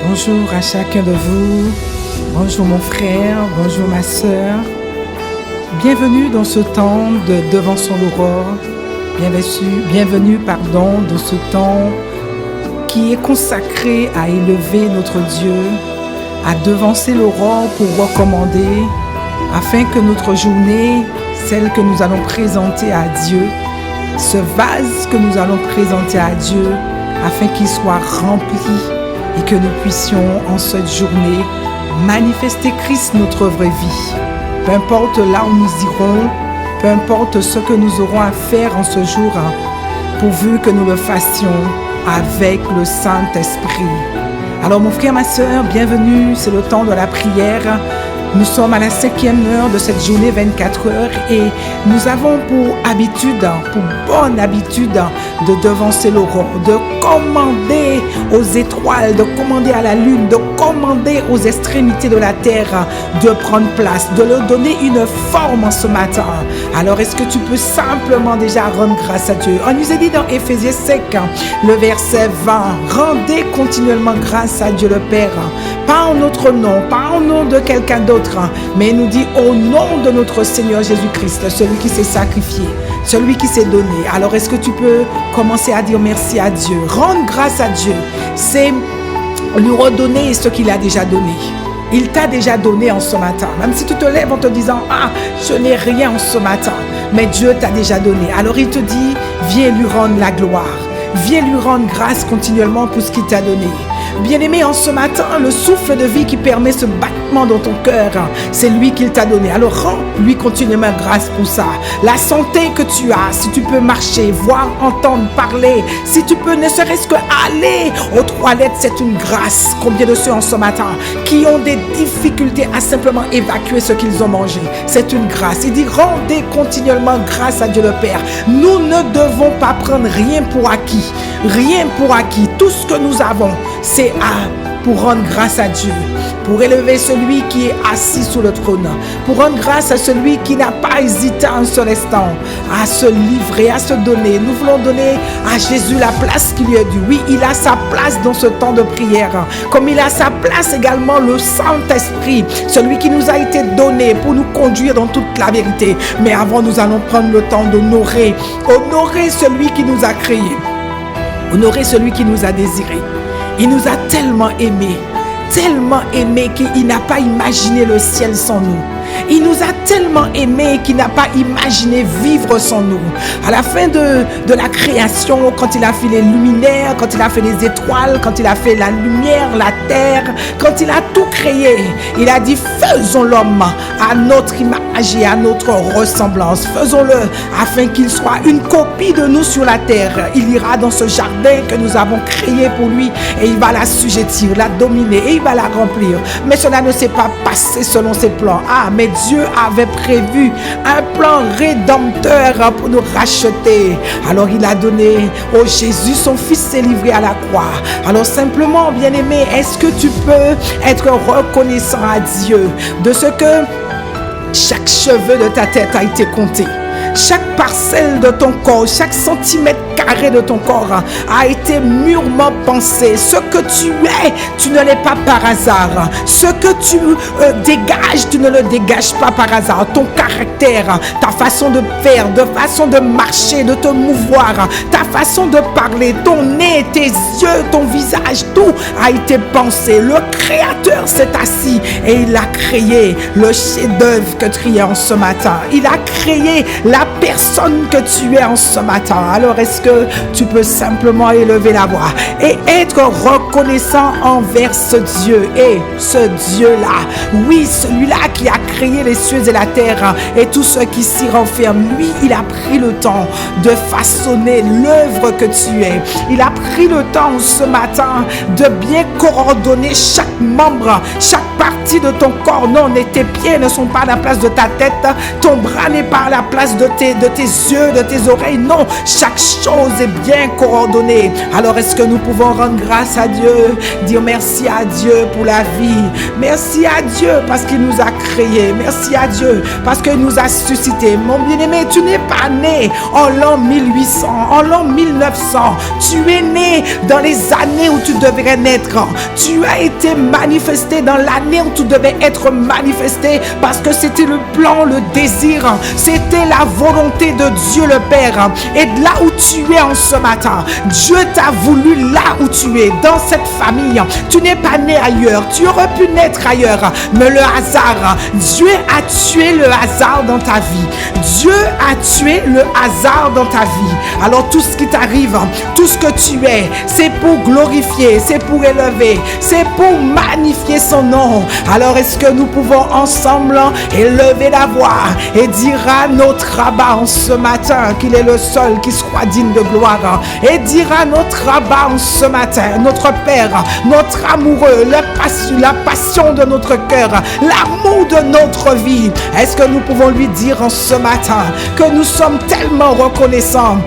Bonjour à chacun de vous. Bonjour mon frère, bonjour ma sœur. Bienvenue dans ce temps de Devançons l'aurore. Bienvenue dans ce temps qui est consacré à élever notre Dieu, à devancer l'aurore pour recommander, afin que notre journée, celle que nous allons présenter à Dieu, ce vase que nous allons présenter à Dieu, afin qu'il soit rempli et que nous puissions en cette journée manifester Christ, notre vraie vie. Peu importe là où nous irons, peu importe ce que nous aurons à faire en ce jour, pourvu que nous le fassions avec le Saint-Esprit. Alors mon frère, ma sœur, bienvenue, c'est le temps de la prière. Nous sommes à la 5e heure de cette journée 24 heures et nous avons pour bonne habitude de devancer l'aurore, de commander aux étoiles, de commander à la lune, de commander aux extrémités de la terre de prendre place, de leur donner une forme ce matin. Alors est-ce que tu peux simplement déjà rendre grâce à Dieu? On nous a dit dans Éphésiens 5, le verset 20, rendez continuellement grâce à Dieu le Père, pas en notre nom, pas en nom de quelqu'un d'autre, mais il nous dit au nom de notre Seigneur Jésus-Christ, celui qui s'est sacrifié, celui qui s'est donné. Alors est-ce que tu peux commencer à dire merci à Dieu? Rendre grâce à Dieu, c'est lui redonner ce qu'il a déjà donné. Il t'a déjà donné en ce matin. Même si tu te lèves en te disant « Ah, je n'ai rien en ce matin », mais Dieu t'a déjà donné. Alors il te dit « Viens lui rendre la gloire. Viens lui rendre grâce continuellement pour ce qu'il t'a donné. » Bien-aimé, en ce matin, le souffle de vie qui permet ce battement dans ton cœur, c'est lui qu'il t'a donné. Alors rends-lui continuellement grâce pour ça. La santé que tu as, si tu peux marcher, voir, entendre, parler, si tu peux ne serait-ce que aller aux toilettes, c'est une grâce. Combien de ceux en ce matin qui ont des difficultés à simplement évacuer ce qu'ils ont mangé? C'est une grâce. Il dit rendez continuellement grâce à Dieu le Père. Nous ne devons pas prendre rien pour acquis. Rien pour acquis. Tout ce que nous avons, c'est pour rendre grâce à Dieu, pour élever celui qui est assis sous le trône, pour rendre grâce à celui qui n'a pas hésité un seul instant à se livrer, à se donner. Nous voulons donner à Jésus la place qui lui est due. Oui, il a sa place dans ce temps de prière, comme il a sa place également le Saint-Esprit, celui qui nous a été donné pour nous conduire dans toute la vérité. Mais avant, nous allons prendre le temps d'honorer celui qui nous a créés, honorer celui qui nous a désirés. Il nous a tellement aimés qu'il n'a pas imaginé le ciel sans nous. Il nous a tellement aimés qu'il n'a pas imaginé vivre sans nous. À la fin de la création, quand il a fait les luminaires, quand il a fait les étoiles, quand il a fait la lumière, la terre, quand il a tout créé, il a dit faisons l'homme à notre image et à notre ressemblance. Faisons-le afin qu'il soit une copie de nous sur la terre. Il ira dans ce jardin que nous avons créé pour lui et il va l'assujettir, la dominer et il va la remplir. Mais cela ne s'est pas passé selon ses plans. Mais Dieu avait prévu un plan rédempteur pour nous racheter. Alors il a donné au Jésus, son fils s'est livré à la croix. Alors simplement, bien-aimé, est-ce que tu peux être reconnaissant à Dieu de ce que chaque cheveu de ta tête a été compté? Chaque parcelle de ton corps, chaque centimètre carré de ton corps a été mûrement pensé. Ce que tu es, tu ne l'es pas par hasard. Ce que tu dégages, tu ne le dégages pas par hasard. Ton caractère, ta façon de faire, de façon de marcher, de te mouvoir, ta façon de parler, ton nez, tes yeux, ton visage, tout a été pensé. Le Créateur s'est assis et il a créé le chef-d'œuvre que tu es en ce matin. Il a créé la personne que tu es en ce matin. Alors est-ce que tu peux simplement élever la voix et être reconnaissant envers ce Dieu et ce Dieu-là? Oui, celui-là qui a créé les cieux et la terre et tout ce qui s'y renferme. Lui, il a pris le temps de façonner l'œuvre que tu es. Il a pris le temps ce matin de bien coordonner chaque membre, chaque partie de ton corps. Non, tes pieds ne sont pas à la place de ta tête. Ton bras n'est pas à la place de tes yeux, de tes oreilles. Non, chaque chose est bien coordonnée. Alors, est-ce que nous pouvons rendre grâce à Dieu, dire merci à Dieu pour la vie. Merci à Dieu parce qu'il nous a créés. Merci à Dieu parce qu'il nous a suscités. Mon bien-aimé, tu n'es pas né en l'an 1800, en l'an 1900. Tu es né dans les années où tu devrais naître. Tu as été manifesté dans l'année où tu devais être manifesté parce que c'était le plan, le désir. C'était la volonté de Dieu le Père. Et là où tu es en ce matin, Dieu t'a voulu là où tu es, dans cette famille. Tu n'es pas né ailleurs. Tu aurais pu naître ailleurs. Mais le hasard, Dieu a tué le hasard dans ta vie. Dieu a tué le hasard dans ta vie. Alors tout ce qui t'arrive, tout ce que tu es, c'est pour glorifier, c'est pour élever, c'est pour magnifier son nom. Alors est-ce que nous pouvons ensemble élever la voix et dire à notre rabbin en ce matin qu'il est le seul qui soit digne de gloire, et dire à notre rabbin en ce matin, notre Père, notre amoureux, la passion de notre cœur, l'amour de notre vie. Est-ce que nous pouvons lui dire en ce matin que nous sommes tellement reconnaissants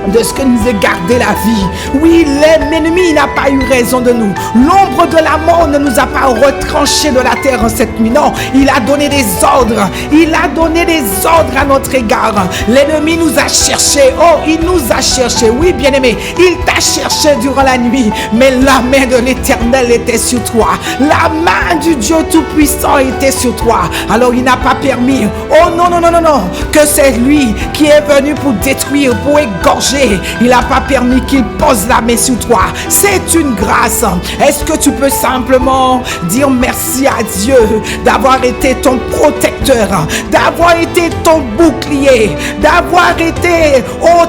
de ce que nous a gardé la vie. Oui, l'ennemi n'a pas eu raison de nous. L'ombre de la mort ne nous a pas retranchés de la terre en cette nuit. Non, il a donné des ordres. Il a donné des ordres à notre égard. L'ennemi nous a cherchés. Oh, il nous a cherchés. Oui, bien-aimé, il t'a cherché durant la nuit. Mais la main de l'Éternel était sur toi. La main du Dieu Tout-Puissant était sur toi. Alors, il n'a pas permis. Oh, non, non, non, non, non. Que c'est lui qui est venu pour détruire, pour égorger. Il n'a pas permis qu'il pose la main sur toi. C'est une grâce. Est-ce que tu peux simplement dire merci à Dieu d'avoir été ton protecteur, d'avoir été ton bouclier, d'avoir été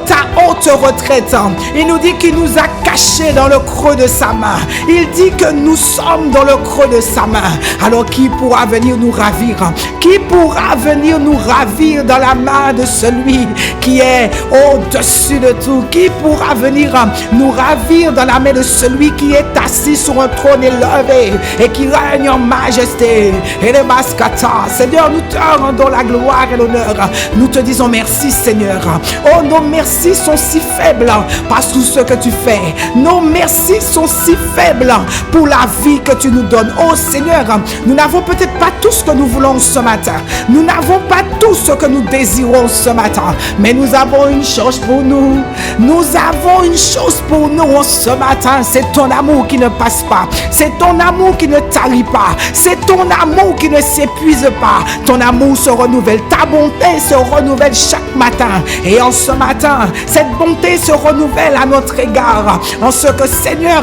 ta haute retraite. Il nous dit qu'il nous a cachés dans le creux de sa main. Il dit que nous sommes dans le creux de sa main. Alors qui pourra venir nous ravir? Qui pourra venir nous ravir dans la main de celui qui est au-dessus de tout? Qui pourra venir nous ravir dans la main de celui qui est assis sur un trône élevé et qui règne en majesté? Et les mascata, Seigneur, nous te rendons la gloire et l'honneur. Nous te disons merci, Seigneur. Oh, nos merci sont si faibles par tout ce que tu fais. Nos merci sont si faibles pour la vie que tu nous donnes. Oh Seigneur, nous n'avons peut-être pas tout ce que nous voulons ce matin. Nous n'avons pas tout ce que nous désirons ce matin. Mais nous avons une chose pour nous. Nous avons une chose pour nous ce matin. C'est ton amour qui ne passe pas. C'est ton amour qui ne tarit pas. C'est ton amour qui ne s'épuise pas. Ton amour se renouvelle. Ta bonté se renouvelle chaque matin. Et en ce matin, cette bonté se renouvelle à notre égard. En ce que, Seigneur,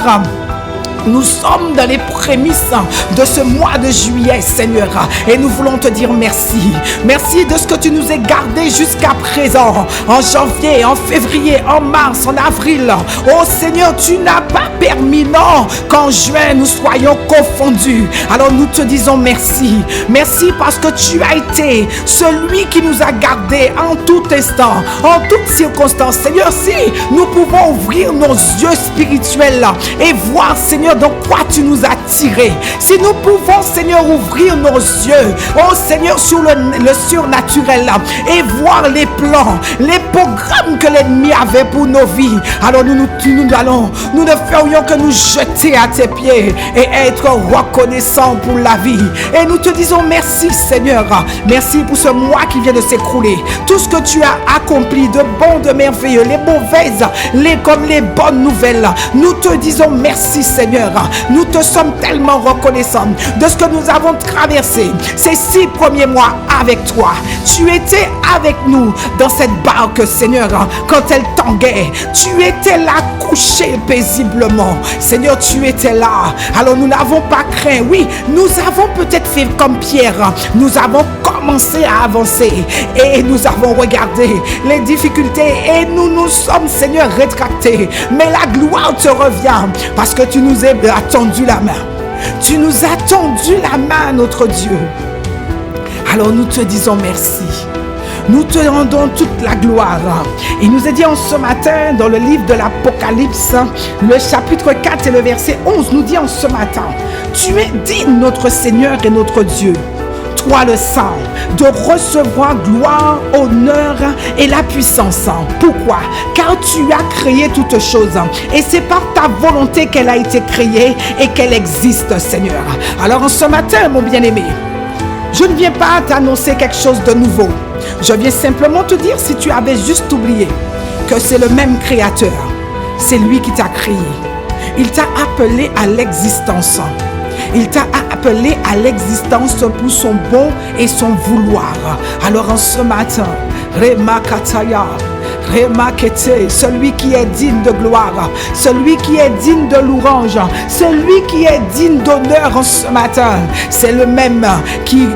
nous sommes dans les prémices de ce mois de juillet, Seigneur, et nous voulons te dire merci. Merci de ce que tu nous as gardés jusqu'à présent, en janvier, en février, en mars, en avril. Oh Seigneur, tu n'as pas permis, non, qu'en juin nous soyons confondus. Alors nous te disons merci. Merci parce que tu as été celui qui nous a gardés en tout instant, en toute circonstance. Seigneur, si nous pouvons ouvrir nos yeux spirituels et voir, Seigneur, dans quoi tu nous as tirés. Si nous pouvons, Seigneur, ouvrir nos yeux, oh Seigneur, sur le surnaturel et voir les plans, les programmes que l'ennemi avait pour nos vies, alors nous ne ferions que nous jeter à tes pieds et être reconnaissants pour la vie. Et nous te disons merci, Seigneur. Merci pour ce mois qui vient de s'écrouler. Tout ce que tu as accompli de bon, de merveilleux, les mauvaises, comme les bonnes nouvelles. Nous te disons merci, Seigneur. Nous te sommes tellement reconnaissants de ce que nous avons traversé ces 6 premiers mois avec toi. Tu étais avec nous dans cette barque, Seigneur, quand elle tanguait. Tu étais là couché paisiblement. Seigneur, tu étais là. Alors nous n'avons pas craint. Oui, nous avons peut-être fait comme Pierre. Nous avons commencé à avancer et nous avons regardé les difficultés et nous sommes, Seigneur, rétractés. Mais la gloire te revient parce que tu nous as tendu la main. Tu nous as tendu la main, notre Dieu. Alors nous te disons merci. Nous te rendons toute la gloire. Il nous est dit en ce matin dans le livre de l'Apocalypse, le chapitre 4 et le verset 11 nous dit en ce matin: tu es digne, notre Seigneur et notre Dieu, toi le Saint, de recevoir gloire, honneur et la puissance. Pourquoi? Car tu as créé toutes choses et c'est par ta volonté qu'elle a été créée et qu'elle existe, Seigneur. Alors en ce matin, mon bien-aimé, je ne viens pas t'annoncer quelque chose de nouveau. Je viens simplement te dire, si tu avais juste oublié, que c'est le même Créateur. C'est lui qui t'a créé. Il t'a appelé à l'existence. Il t'a appelé à l'existence pour son bon et son vouloir. Alors en ce matin, Rema Kataya, Rema Kete, celui qui est digne de gloire, celui qui est digne de louange, celui qui est digne d'honneur en ce matin, c'est le même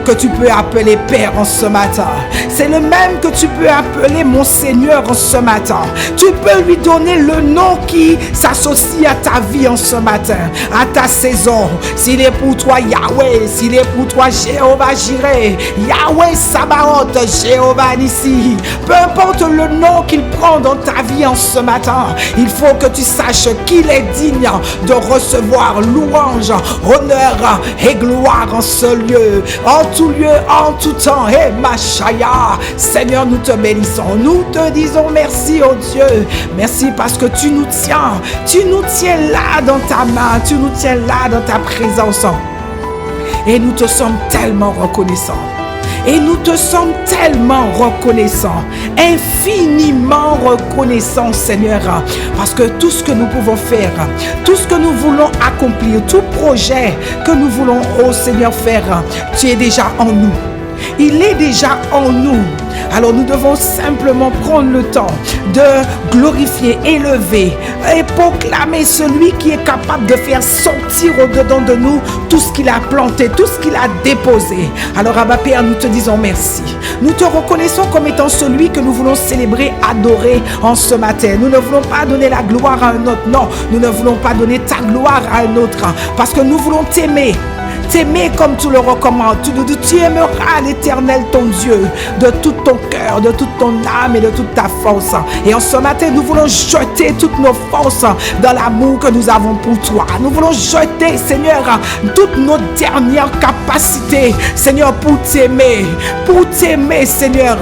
que tu peux appeler Père en ce matin. C'est le même que tu peux appeler mon Seigneur en ce matin. Tu peux lui donner le nom qui s'associe à ta vie en ce matin, à ta saison. S'il est pour toi Yahweh, s'il est pour toi Jéhovah Jireh, Yahweh Sabaoth, Jéhovah Nissi, peu importe le nom qu'il prend dans ta vie en ce matin, il faut que tu saches qu'il est digne de recevoir louange, honneur et gloire en ce lieu, en tout lieu, en tout temps. Et Machaya, Seigneur, nous te bénissons, nous te disons merci, oh Dieu. Merci parce que tu nous tiens là dans ta main, tu nous tiens là dans ta présence. Et nous te sommes tellement reconnaissants. Et nous te sommes tellement reconnaissants, infiniment reconnaissants, Seigneur, parce que tout ce que nous pouvons faire, tout ce que nous voulons accomplir, tout projet que nous voulons, oh Seigneur, faire, tu es déjà en nous. Il est déjà en nous. Alors nous devons simplement prendre le temps de glorifier, élever et proclamer celui qui est capable de faire sortir au-dedans de nous tout ce qu'il a planté, tout ce qu'il a déposé. Alors Abba Père, nous te disons merci. Nous te reconnaissons comme étant celui que nous voulons célébrer, adorer en ce matin. Nous ne voulons pas donner la gloire à un autre, non. Nous ne voulons pas donner ta gloire à un autre, parce que nous voulons t'aimer. T'aimer comme tu le recommandes. Tu aimeras l'Éternel ton Dieu de tout ton cœur, de toute ton âme et de toute ta force. Et en ce matin, nous voulons jeter toutes nos forces dans l'amour que nous avons pour toi. Nous voulons jeter, Seigneur, toutes nos dernières capacités, Seigneur, pour t'aimer, Seigneur.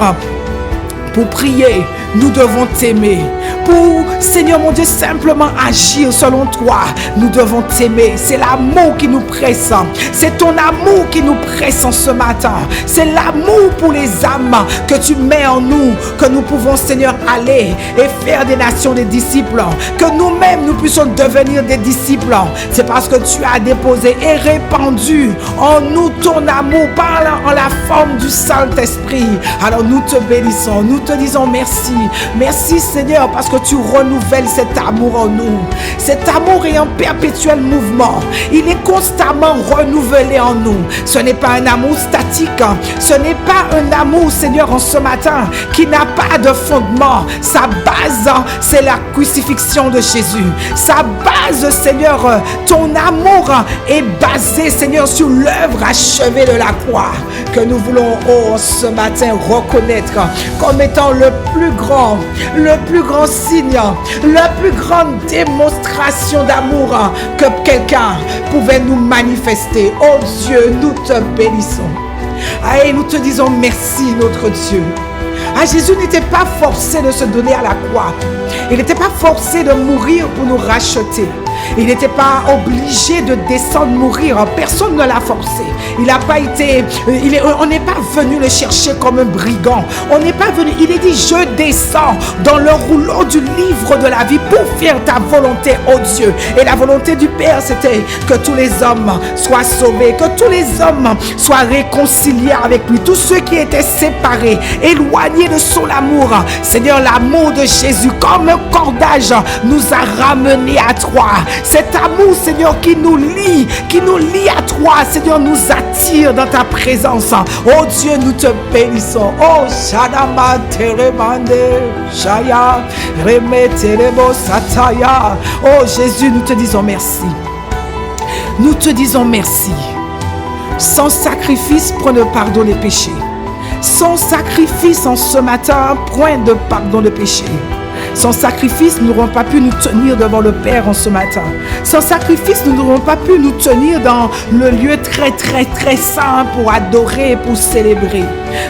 Pour prier, nous devons t'aimer. Pour, Seigneur mon Dieu, simplement agir selon toi, nous devons t'aimer. C'est l'amour qui nous presse. C'est ton amour qui nous presse en ce matin. C'est l'amour pour les âmes que tu mets en nous, que nous pouvons, Seigneur, aller et faire des nations des disciples. Que nous-mêmes, nous puissions devenir des disciples. C'est parce que tu as déposé et répandu en nous ton amour par en la forme du Saint-Esprit. Alors nous te bénissons, nous te disons merci. Merci Seigneur, parce que tu renouvelles cet amour en nous. Cet amour est en perpétuel mouvement. Il est constamment renouvelé en nous. Ce n'est pas un amour statique. Ce n'est pas un amour, Seigneur, en ce matin, qui n'a pas de fondement. Sa base, c'est la crucifixion de Jésus. Sa base, Seigneur, ton amour est basé, Seigneur, sur l'œuvre achevée de la croix, que nous voulons, oh, ce matin, reconnaître comme étant le plus grand signe, la plus grande démonstration d'amour que quelqu'un pouvait nous manifester. Oh Dieu, nous te bénissons. Et nous te disons merci, notre Dieu. Jésus n'était pas forcé de se donner à la croix. Il n'était pas forcé de mourir pour nous racheter. Il n'était pas obligé de descendre mourir. Personne ne l'a forcé. Il n'a pas été... on n'est pas venu le chercher comme un brigand. On n'est pas venu... Il est dit, je descends dans le rouleau du livre de la vie pour faire ta volonté, oh Dieu. Et la volonté du Père, c'était que tous les hommes soient sauvés, que tous les hommes soient réconciliés avec lui. Tous ceux qui étaient séparés, éloignés de son amour. Seigneur, l'amour de Jésus, comme un cordage, nous a ramenés à toi. Cet amour, Seigneur, qui nous lie à toi, Seigneur, nous attire dans ta présence. Oh Dieu, nous te bénissons. Oh Shadama Teremande Shaya Reme Terebo Sataya. Oh Jésus, nous te disons merci. Nous te disons merci. Sans sacrifice pour ne pardonner les péchés. Son sacrifice en ce matin, point de pardon de péché. Sans sacrifice, nous n'aurons pas pu nous tenir devant le Père en ce matin. Sans sacrifice, nous n'aurons pas pu nous tenir dans le lieu très saint pour adorer, pour célébrer.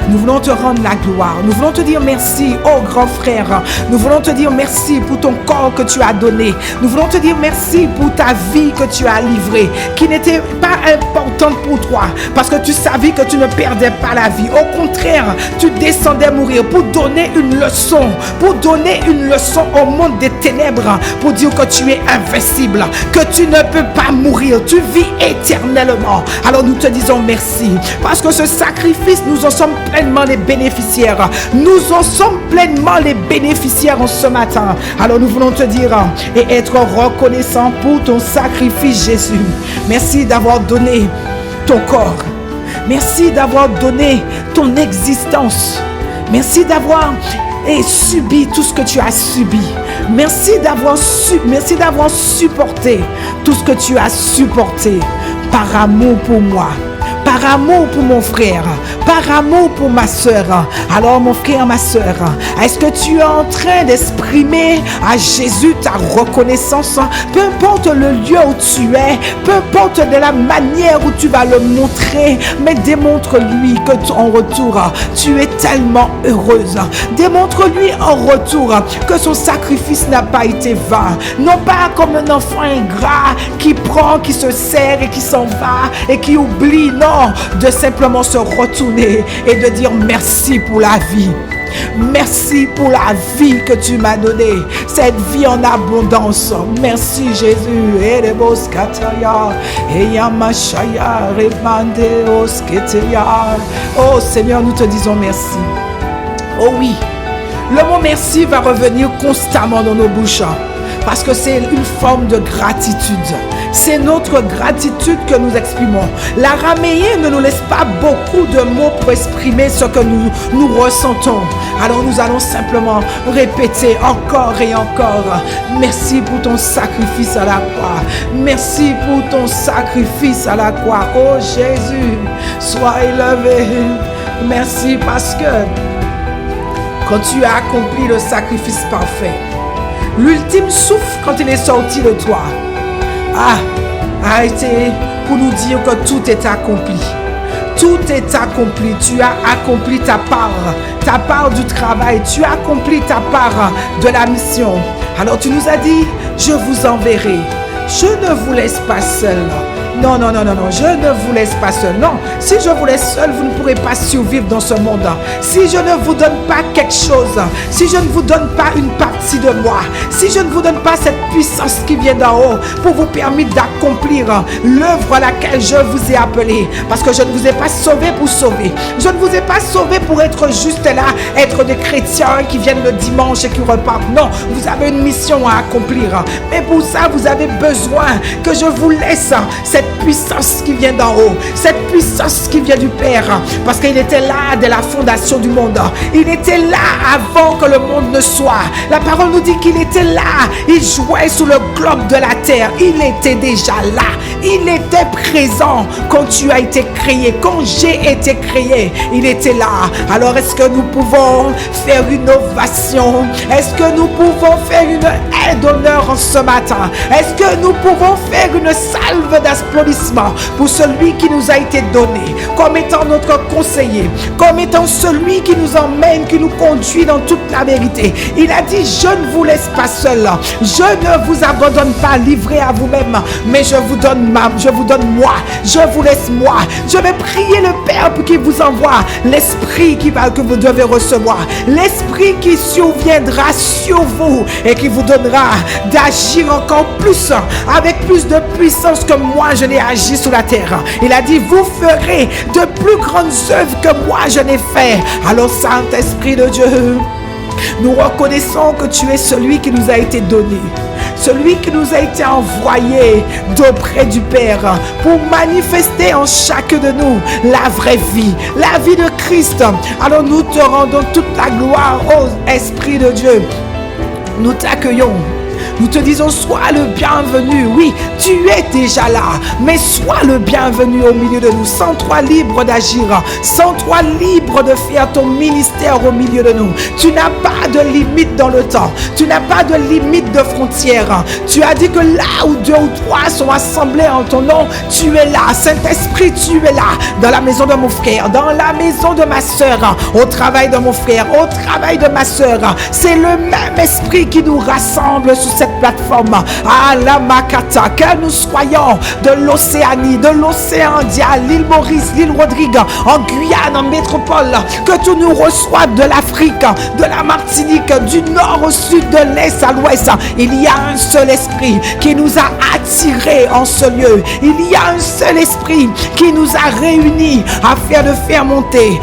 Nous voulons te rendre la gloire. Nous voulons te dire merci, oh grand frère. Nous voulons te dire merci pour ton corps que tu as donné. Nous voulons te dire merci pour ta vie que tu as livrée, qui n'était pas importante pour toi, parce que tu savais que tu ne perdais pas la vie. Au contraire, tu descendais mourir pour donner une leçon, au monde des ténèbres, pour dire que tu es invincible, que tu ne peux pas mourir, tu vis éternellement. Alors nous te disons merci, parce que ce sacrifice, nous en sommes pleinement les bénéficiaires. Nous en sommes pleinement les bénéficiaires en ce matin. Alors nous voulons te dire et être reconnaissants pour ton sacrifice, Jésus. Merci d'avoir donné ton corps. Merci d'avoir donné ton existence. Merci d'avoir subi tout ce que tu as subi. Merci d'avoir supporté tout ce que tu as supporté par amour pour moi, par amour pour mon frère, par amour pour ma soeur. Alors mon frère, ma soeur, est-ce que tu es en train d'exprimer à Jésus ta reconnaissance? Peu importe le lieu où tu es, peu importe de la manière où tu vas le montrer, mais démontre-lui que en retour, tu es tellement heureuse. Démontre-lui en retour que son sacrifice n'a pas été vain. Non pas comme un enfant ingrat qui prend, qui se sert et qui s'en va et qui oublie. Non, de simplement se retourner et de dire merci pour la vie. Merci pour la vie que tu m'as donnée, cette vie en abondance. Merci Jésus. Oh Seigneur, nous te disons merci. Oh oui, le mot merci va revenir constamment dans nos bouches, parce que c'est une forme de gratitude. C'est notre gratitude que nous exprimons. L'araméen ne nous laisse pas beaucoup de mots pour exprimer ce que nous ressentons. Alors nous allons simplement répéter encore et encore. Merci pour ton sacrifice à la croix. Merci pour ton sacrifice à la croix. Oh Jésus, sois élevé. Merci parce que quand tu as accompli le sacrifice parfait, l'ultime souffle quand il est sorti de toi, a été pour nous dire que tout est accompli. Tout est accompli. Tu as accompli ta part du travail. Tu as accompli ta part de la mission. Alors tu nous as dit, je vous enverrai. Je ne vous laisse pas seul. Non, je ne vous laisse pas seul. Non, si je vous laisse seul, vous ne pourrez pas survivre dans ce monde. Si je ne vous donne pas quelque chose, si je ne vous donne pas une partie de moi, si je ne vous donne pas cette puissance qui vient d'en haut pour vous permettre d'accomplir l'œuvre à laquelle je vous ai appelé, parce que je ne vous ai pas sauvé pour sauver. Je ne vous ai pas sauvé pour être juste là, être des chrétiens qui viennent le dimanche et qui repartent. Non, vous avez une mission à accomplir. Mais pour ça, vous avez besoin que je vous laisse cette puissance qui vient d'en haut, cette puissance qui vient du Père, parce qu'il était là dès la fondation du monde. Il était là avant que le monde ne soit. La parole nous dit qu'il était là. Il jouait sous le globe de la terre. Il était déjà là. Il était présent quand tu as été créé, quand j'ai été créé. Il était là. Alors est-ce que nous pouvons faire une ovation? Est-ce que nous pouvons faire une aide d'honneur en ce matin? Est-ce que nous pouvons faire une salve d'applaudissements pour celui qui nous a été donné comme étant notre conseiller, comme étant celui qui nous emmène, qui nous conduit dans toute la vérité? Il a dit, je ne vous laisse pas seul, je ne vous abandonne pas livré à vous-même, mais je vous donne moi, je vous laisse moi. Je vais prier le Père pour qu'il vous envoie l'esprit que vous devez recevoir, l'esprit qui surviendra sur vous et qui vous donnera d'agir encore plus, avec plus de puissance que moi je n'ai agi sur la terre. Il a dit, vous ferez de plus grandes œuvres que moi je n'ai fait. Alors Saint-Esprit de Dieu, nous reconnaissons que tu es celui qui nous a été donné, celui qui nous a été envoyé d'auprès du Père pour manifester en chacun de nous la vraie vie, la vie de Christ. Alors nous te rendons toute la gloire, ô Esprit de Dieu. Nous t'accueillons. Nous te disons, sois le bienvenu. Oui, tu es déjà là, mais sois le bienvenu au milieu de nous. Sens-toi libre d'agir. Sens-toi libre de faire ton ministère au milieu de nous. Tu n'as pas de limite dans le temps. Tu n'as pas de limite de frontières. Tu as dit que là où 2 ou 3 sont assemblés en ton nom, tu es là. Saint-Esprit, tu es là. Dans la maison de mon frère, dans la maison de ma soeur, au travail de mon frère, au travail de ma soeur. C'est le même esprit qui nous rassemble sur cette plateforme. À la Makata, que nous soyons de l'Océanie, de l'océan India, l'île Maurice, l'île Rodrigue, en Guyane, en métropole, que tu nous reçoives de l'Afrique, de la Martinique, du nord au sud, de l'est à l'ouest. Il y a un seul esprit qui nous a attirés en ce lieu. Il y a un seul esprit qui nous a réunis afin de faire monter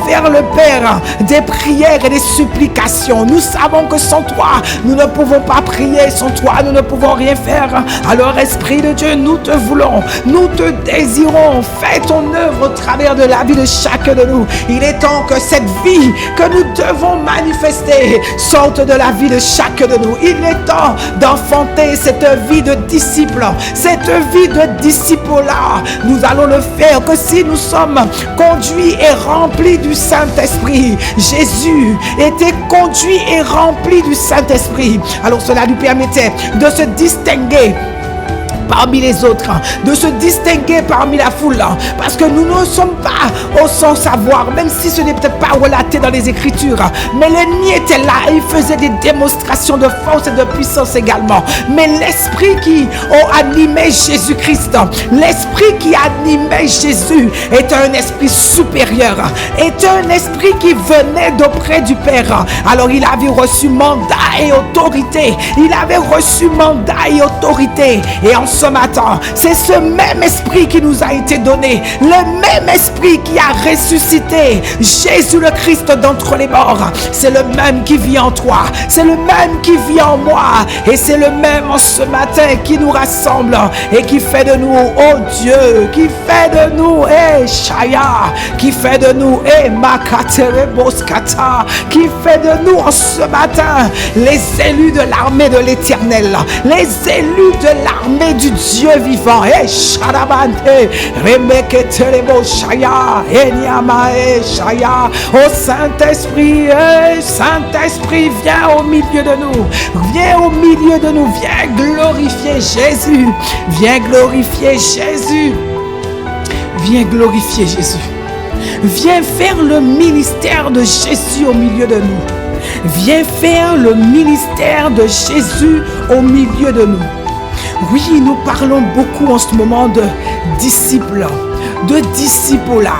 vers le Père des prières et des supplications. Nous savons que sans toi, nous ne pouvons pas prier. Sans toi, nous ne pouvons rien faire. Alors, Esprit de Dieu, nous te voulons, nous te désirons. Fais ton œuvre au travers de la vie de chacun de nous. Il est temps que cette vie que nous devons manifester sorte de la vie de chacun de nous. Il est temps d'enfanter cette vie de disciple, cette vie de disciple-là. Nous allons le faire que si nous sommes conduits et remplis du Saint-Esprit. Jésus était conduit et rempli du Saint-Esprit. Alors cela lui permettait de se distinguer parmi les autres, de se distinguer parmi la foule, parce que nous ne sommes pas au sans savoir, même si ce n'est peut-être pas relaté dans les Écritures, mais l'ennemi était là et il faisait des démonstrations de force et de puissance également. Mais l'esprit qui animait Jésus-Christ, l'esprit qui animait Jésus est un esprit supérieur, est un esprit qui venait d'auprès du Père. Alors il avait reçu mandat et autorité, il avait reçu mandat et autorité, et en ce matin, c'est ce même esprit qui nous a été donné, le même esprit qui a ressuscité Jésus le Christ d'entre les morts. C'est le même qui vit en toi, c'est le même qui vit en moi, et c'est le même en ce matin qui nous rassemble et qui fait de nous, oh Dieu, qui fait de nous, Shaya, qui fait de nous, Makatereboskata, qui fait de nous en ce matin les élus de l'armée de l'Éternel, les élus de l'armée du Dieu vivant. Oh Saint-Esprit, Saint-Esprit, viens au milieu de nous, viens au milieu de nous, viens glorifier Jésus, viens glorifier Jésus, viens glorifier Jésus, viens faire le ministère de Jésus au milieu de nous, viens faire le ministère de Jésus au milieu de nous. Oui, nous parlons beaucoup en ce moment de disciples, de disciples-là.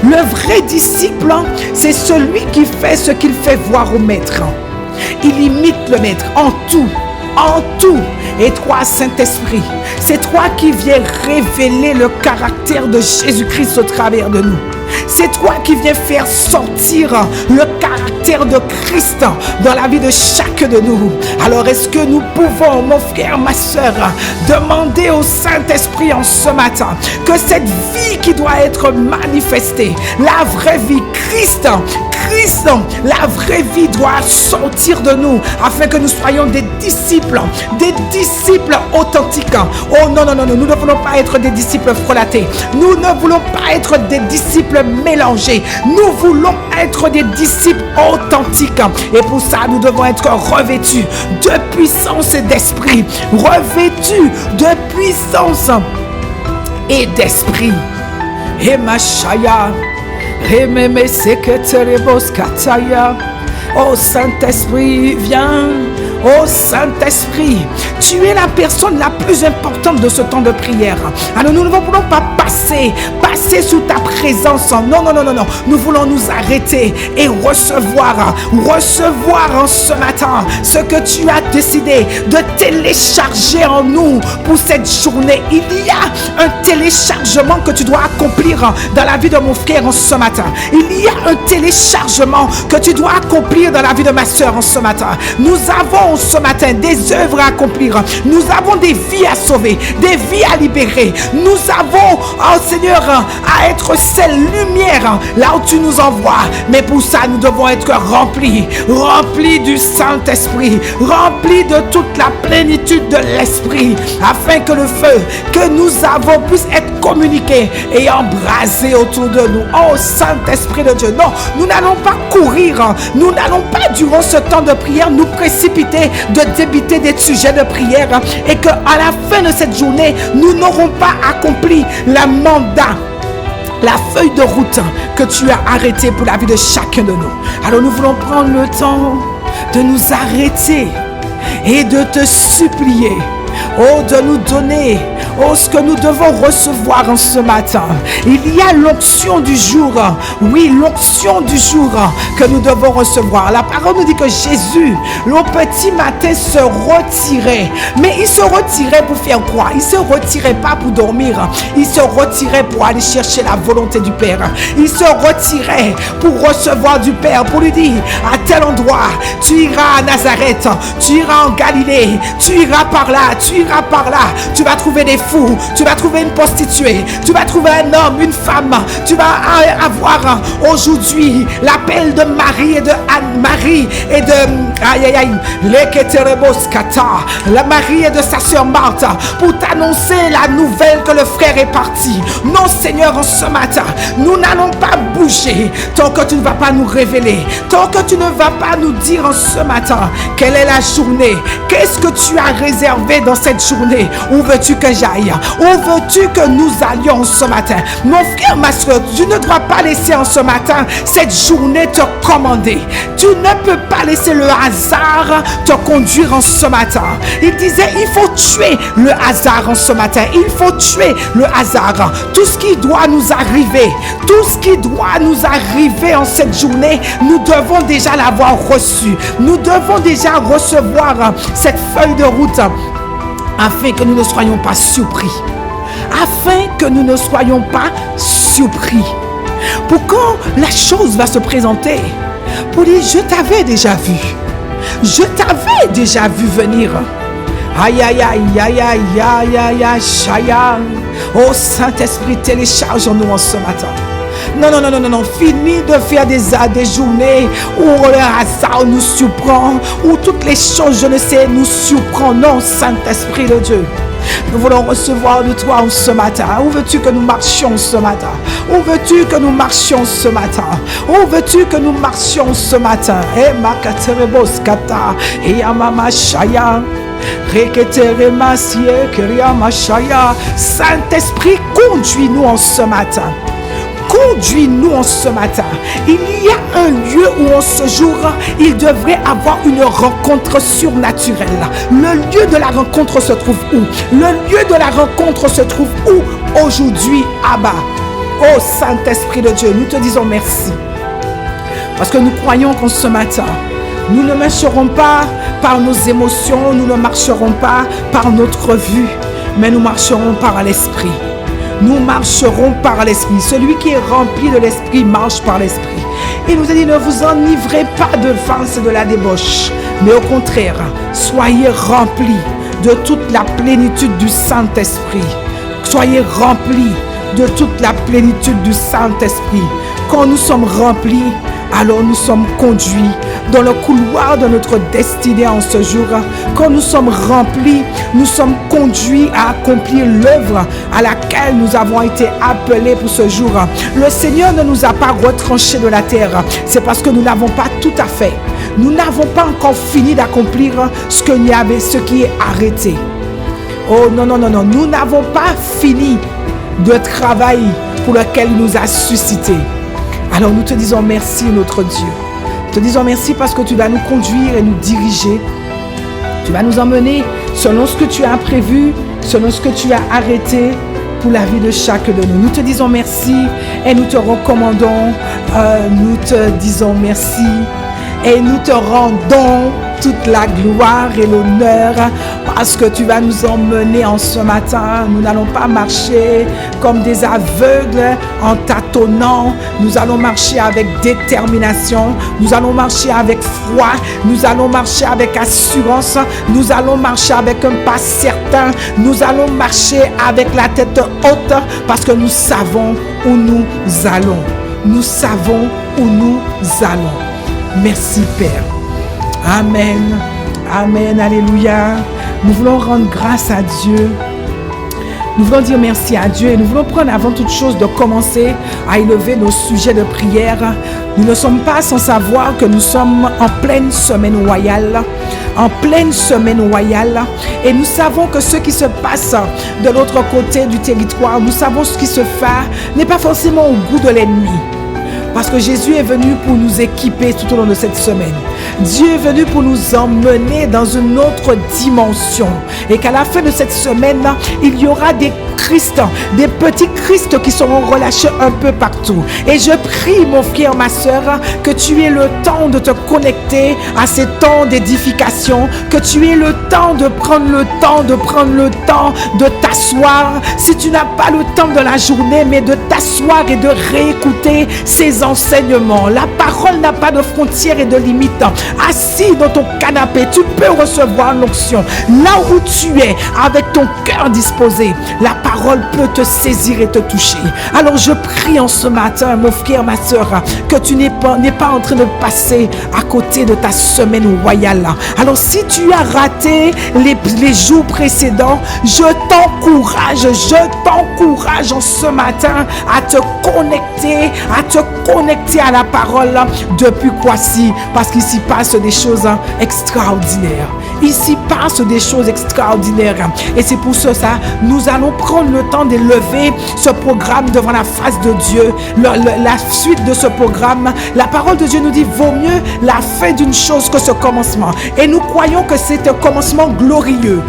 Le vrai disciple, c'est celui qui fait ce qu'il fait voir au maître. Il imite le maître en tout. En tout. Et toi, Saint-Esprit, c'est toi qui viens révéler le caractère de Jésus-Christ au travers de nous. C'est toi qui viens faire sortir le caractère de Christ dans la vie de chacun de nous. Alors est-ce que nous pouvons, mon frère, ma soeur, demander au Saint-Esprit en ce matin que cette vie qui doit être manifestée, la vraie vie, Christ, la vraie vie doit sortir de nous afin que nous soyons des disciples authentiques. Oh non, non, non, nous ne voulons pas être des disciples frelatés. Nous ne voulons pas être des disciples mélangés. Nous voulons être des disciples authentiques. Et pour ça, nous devons être revêtus de puissance et d'esprit. Revêtus de puissance et d'esprit. Et Machaya. Oh Saint-Esprit, viens. Oh Saint-Esprit, tu es la personne la plus importante de ce temps de prière. Alors nous ne voulons pas passer sous ta présence. Non, non, non, non, non. Nous voulons nous arrêter et recevoir en ce matin ce que tu as décidé de télécharger en nous pour cette journée. Il y a un téléchargement que tu dois accomplir dans la vie de mon frère en ce matin. Il y a un téléchargement que tu dois accomplir dans la vie de ma soeur en ce matin. Nous avons ce matin des œuvres à accomplir. Nous avons des vies à sauver, des vies à libérer. Nous avons, oh Seigneur, à être cette lumière là où tu nous envoies. Mais pour ça, nous devons être remplis du Saint-Esprit, remplis de toute la plénitude de l'Esprit, afin que le feu que nous avons puisse être communiqué et embrasé autour de nous. Oh Saint-Esprit de Dieu, non, nous n'allons pas courir, nous n'allons pas durant ce temps de prière nous précipiter de débiter des sujets de prière et qu'à la fin de cette journée, nous n'aurons pas accompli le mandat, la feuille de route que tu as arrêtée pour la vie de chacun de nous. Alors nous voulons prendre le temps de nous arrêter et de te supplier, oh, de nous donner, oh, ce que nous devons recevoir en ce matin. Il y a l'onction du jour, oui, l'onction du jour que nous devons recevoir. La parole nous dit que Jésus, au petit matin, se retirait. Mais il se retirait pour faire quoi? Il se retirait pas pour dormir. Il se retirait pour aller chercher la volonté du Père. Il se retirait pour recevoir du Père, pour lui dire, à tel endroit, tu iras à Nazareth, tu iras en Galilée, tu iras par là, tu vas trouver des fous, tu vas trouver une prostituée, tu vas trouver un homme, une femme, tu vas avoir aujourd'hui l'appel de Marie et de Anne-Marie et de la Marie et de sa sœur Marthe pour t'annoncer la nouvelle que le frère est parti. Non Seigneur, en ce matin, nous n'allons pas bouger tant que tu ne vas pas nous révéler, tant que tu ne vas pas nous dire en ce matin quelle est la journée, qu'est-ce que tu as réservé dans cette journée. Où veux-tu que j'aille? Où veux-tu que nous allions ce matin? Mon frère, ma soeur, tu ne dois pas laisser en ce matin cette journée te commander. Tu ne peux pas laisser le hasard te conduire en ce matin. Il disait, il faut tuer le hasard en ce matin. Il faut tuer le hasard. Tout ce qui doit nous arriver, tout ce qui doit nous arriver en cette journée, nous devons déjà l'avoir reçu. Nous devons déjà recevoir cette feuille de route afin que nous ne soyons pas surpris. Afin que nous ne soyons pas surpris. Pour quand la chose va se présenter, pour dire, je t'avais déjà vu. Je t'avais déjà vu venir. Aïe, aïe, aïe, aïe, aïe, aïe, aïe, aïe, aïe. Oh Saint-Esprit, télécharge en nous en ce matin. Non, non, non, non, non, non. Fini de faire des journées où le hasard nous surprend, où toutes les choses, je ne sais, nous surprend. Non, Saint-Esprit de Dieu. Nous voulons recevoir de toi ce matin. Où veux-tu que nous marchions ce matin? Où veux-tu que nous marchions ce matin? Où veux-tu que nous marchions ce matin? Eh, makaterebos kata, et yamama shaya. Saint-Esprit, conduis-nous en ce matin. Conduis-nous en ce matin. Il y a un lieu où en ce jour, il devrait avoir une rencontre surnaturelle. Le lieu de la rencontre se trouve où? Le lieu de la rencontre se trouve où? Aujourd'hui, Abba. Oh Saint-Esprit de Dieu, nous te disons merci. Parce que nous croyons qu'en ce matin, nous ne marcherons pas par nos émotions, nous ne marcherons pas par notre vue, mais nous marcherons par l'Esprit. Nous marcherons par l'Esprit. Celui qui est rempli de l'Esprit marche par l'Esprit. Il nous a dit, ne vous enivrez pas de vin et de la débauche, mais au contraire, soyez remplis de toute la plénitude du Saint-Esprit. Soyez remplis de toute la plénitude du Saint-Esprit. Quand nous sommes remplis, alors nous sommes conduits dans le couloir de notre destinée en ce jour. Quand nous sommes remplis, nous sommes conduits à accomplir l'œuvre à laquelle nous avons été appelés pour ce jour. Le Seigneur ne nous a pas retranchés de la terre. C'est parce que nous n'avons pas tout à fait. Nous n'avons pas encore fini d'accomplir ce qui est arrêté. Oh non, non, non, non. Nous n'avons pas fini de travail pour lequel il nous a suscités. Alors nous te disons merci, notre Dieu. Nous te disons merci parce que tu vas nous conduire et nous diriger. Tu vas nous emmener selon ce que tu as prévu, selon ce que tu as arrêté pour la vie de chacun de nous. Nous te disons merci et nous te recommandons. Nous te disons merci et nous te rendons toute la gloire et l'honneur parce que tu vas nous emmener en ce matin. Nous n'allons pas marcher comme des aveugles en tâtonnant. Nous allons marcher avec détermination. Nous allons marcher avec foi. Nous allons marcher avec assurance. Nous allons marcher avec un pas certain. Nous allons marcher avec la tête haute parce que nous savons où nous allons. Nous savons où nous allons. Merci Père. Amen. Amen. Alléluia. Nous voulons rendre grâce à Dieu. Nous voulons dire merci à Dieu et nous voulons prendre avant toute chose de commencer à élever nos sujets de prière. Nous ne sommes pas sans savoir que nous sommes en pleine semaine royale. En pleine semaine royale. Et nous savons que ce qui se passe de l'autre côté du territoire, nous savons ce qui se fait n'est pas forcément au goût de l'ennemi. Parce que Jésus est venu pour nous équiper tout au long de cette semaine. Dieu est venu pour nous emmener dans une autre dimension. Et qu'à la fin de cette semaine, il y aura des Christ, des petits Christ qui seront relâchés un peu partout. Et je prie, mon frère, ma soeur, que tu aies le temps de te connecter à ces temps d'édification, que tu aies le temps de prendre le temps de t'asseoir. Si tu n'as pas le temps de la journée, mais de t'asseoir et de réécouter ces enseignements. La parole n'a pas de frontières et de limites. Assis dans ton canapé, tu peux recevoir l'onction. Là où tu es, avec ton cœur disposé, la parole peut te saisir et te toucher. Alors je prie en ce matin, mon frère, ma soeur, que tu n'es pas en train de passer à côté de ta semaine royale. Alors si tu as raté les jours précédents, je t'encourage en ce matin à te connecter à la parole depuis Kwasi, parce qu'ici passe des choses extraordinaires. Ici passe des choses extraordinaires. Et c'est pour ça, nous allons prendre le temps d'élever ce programme devant la face de Dieu. La suite de ce programme, la parole de Dieu nous dit, vaut mieux la fin d'une chose que ce commencement. Et nous croyons que c'est un commencement glorieux.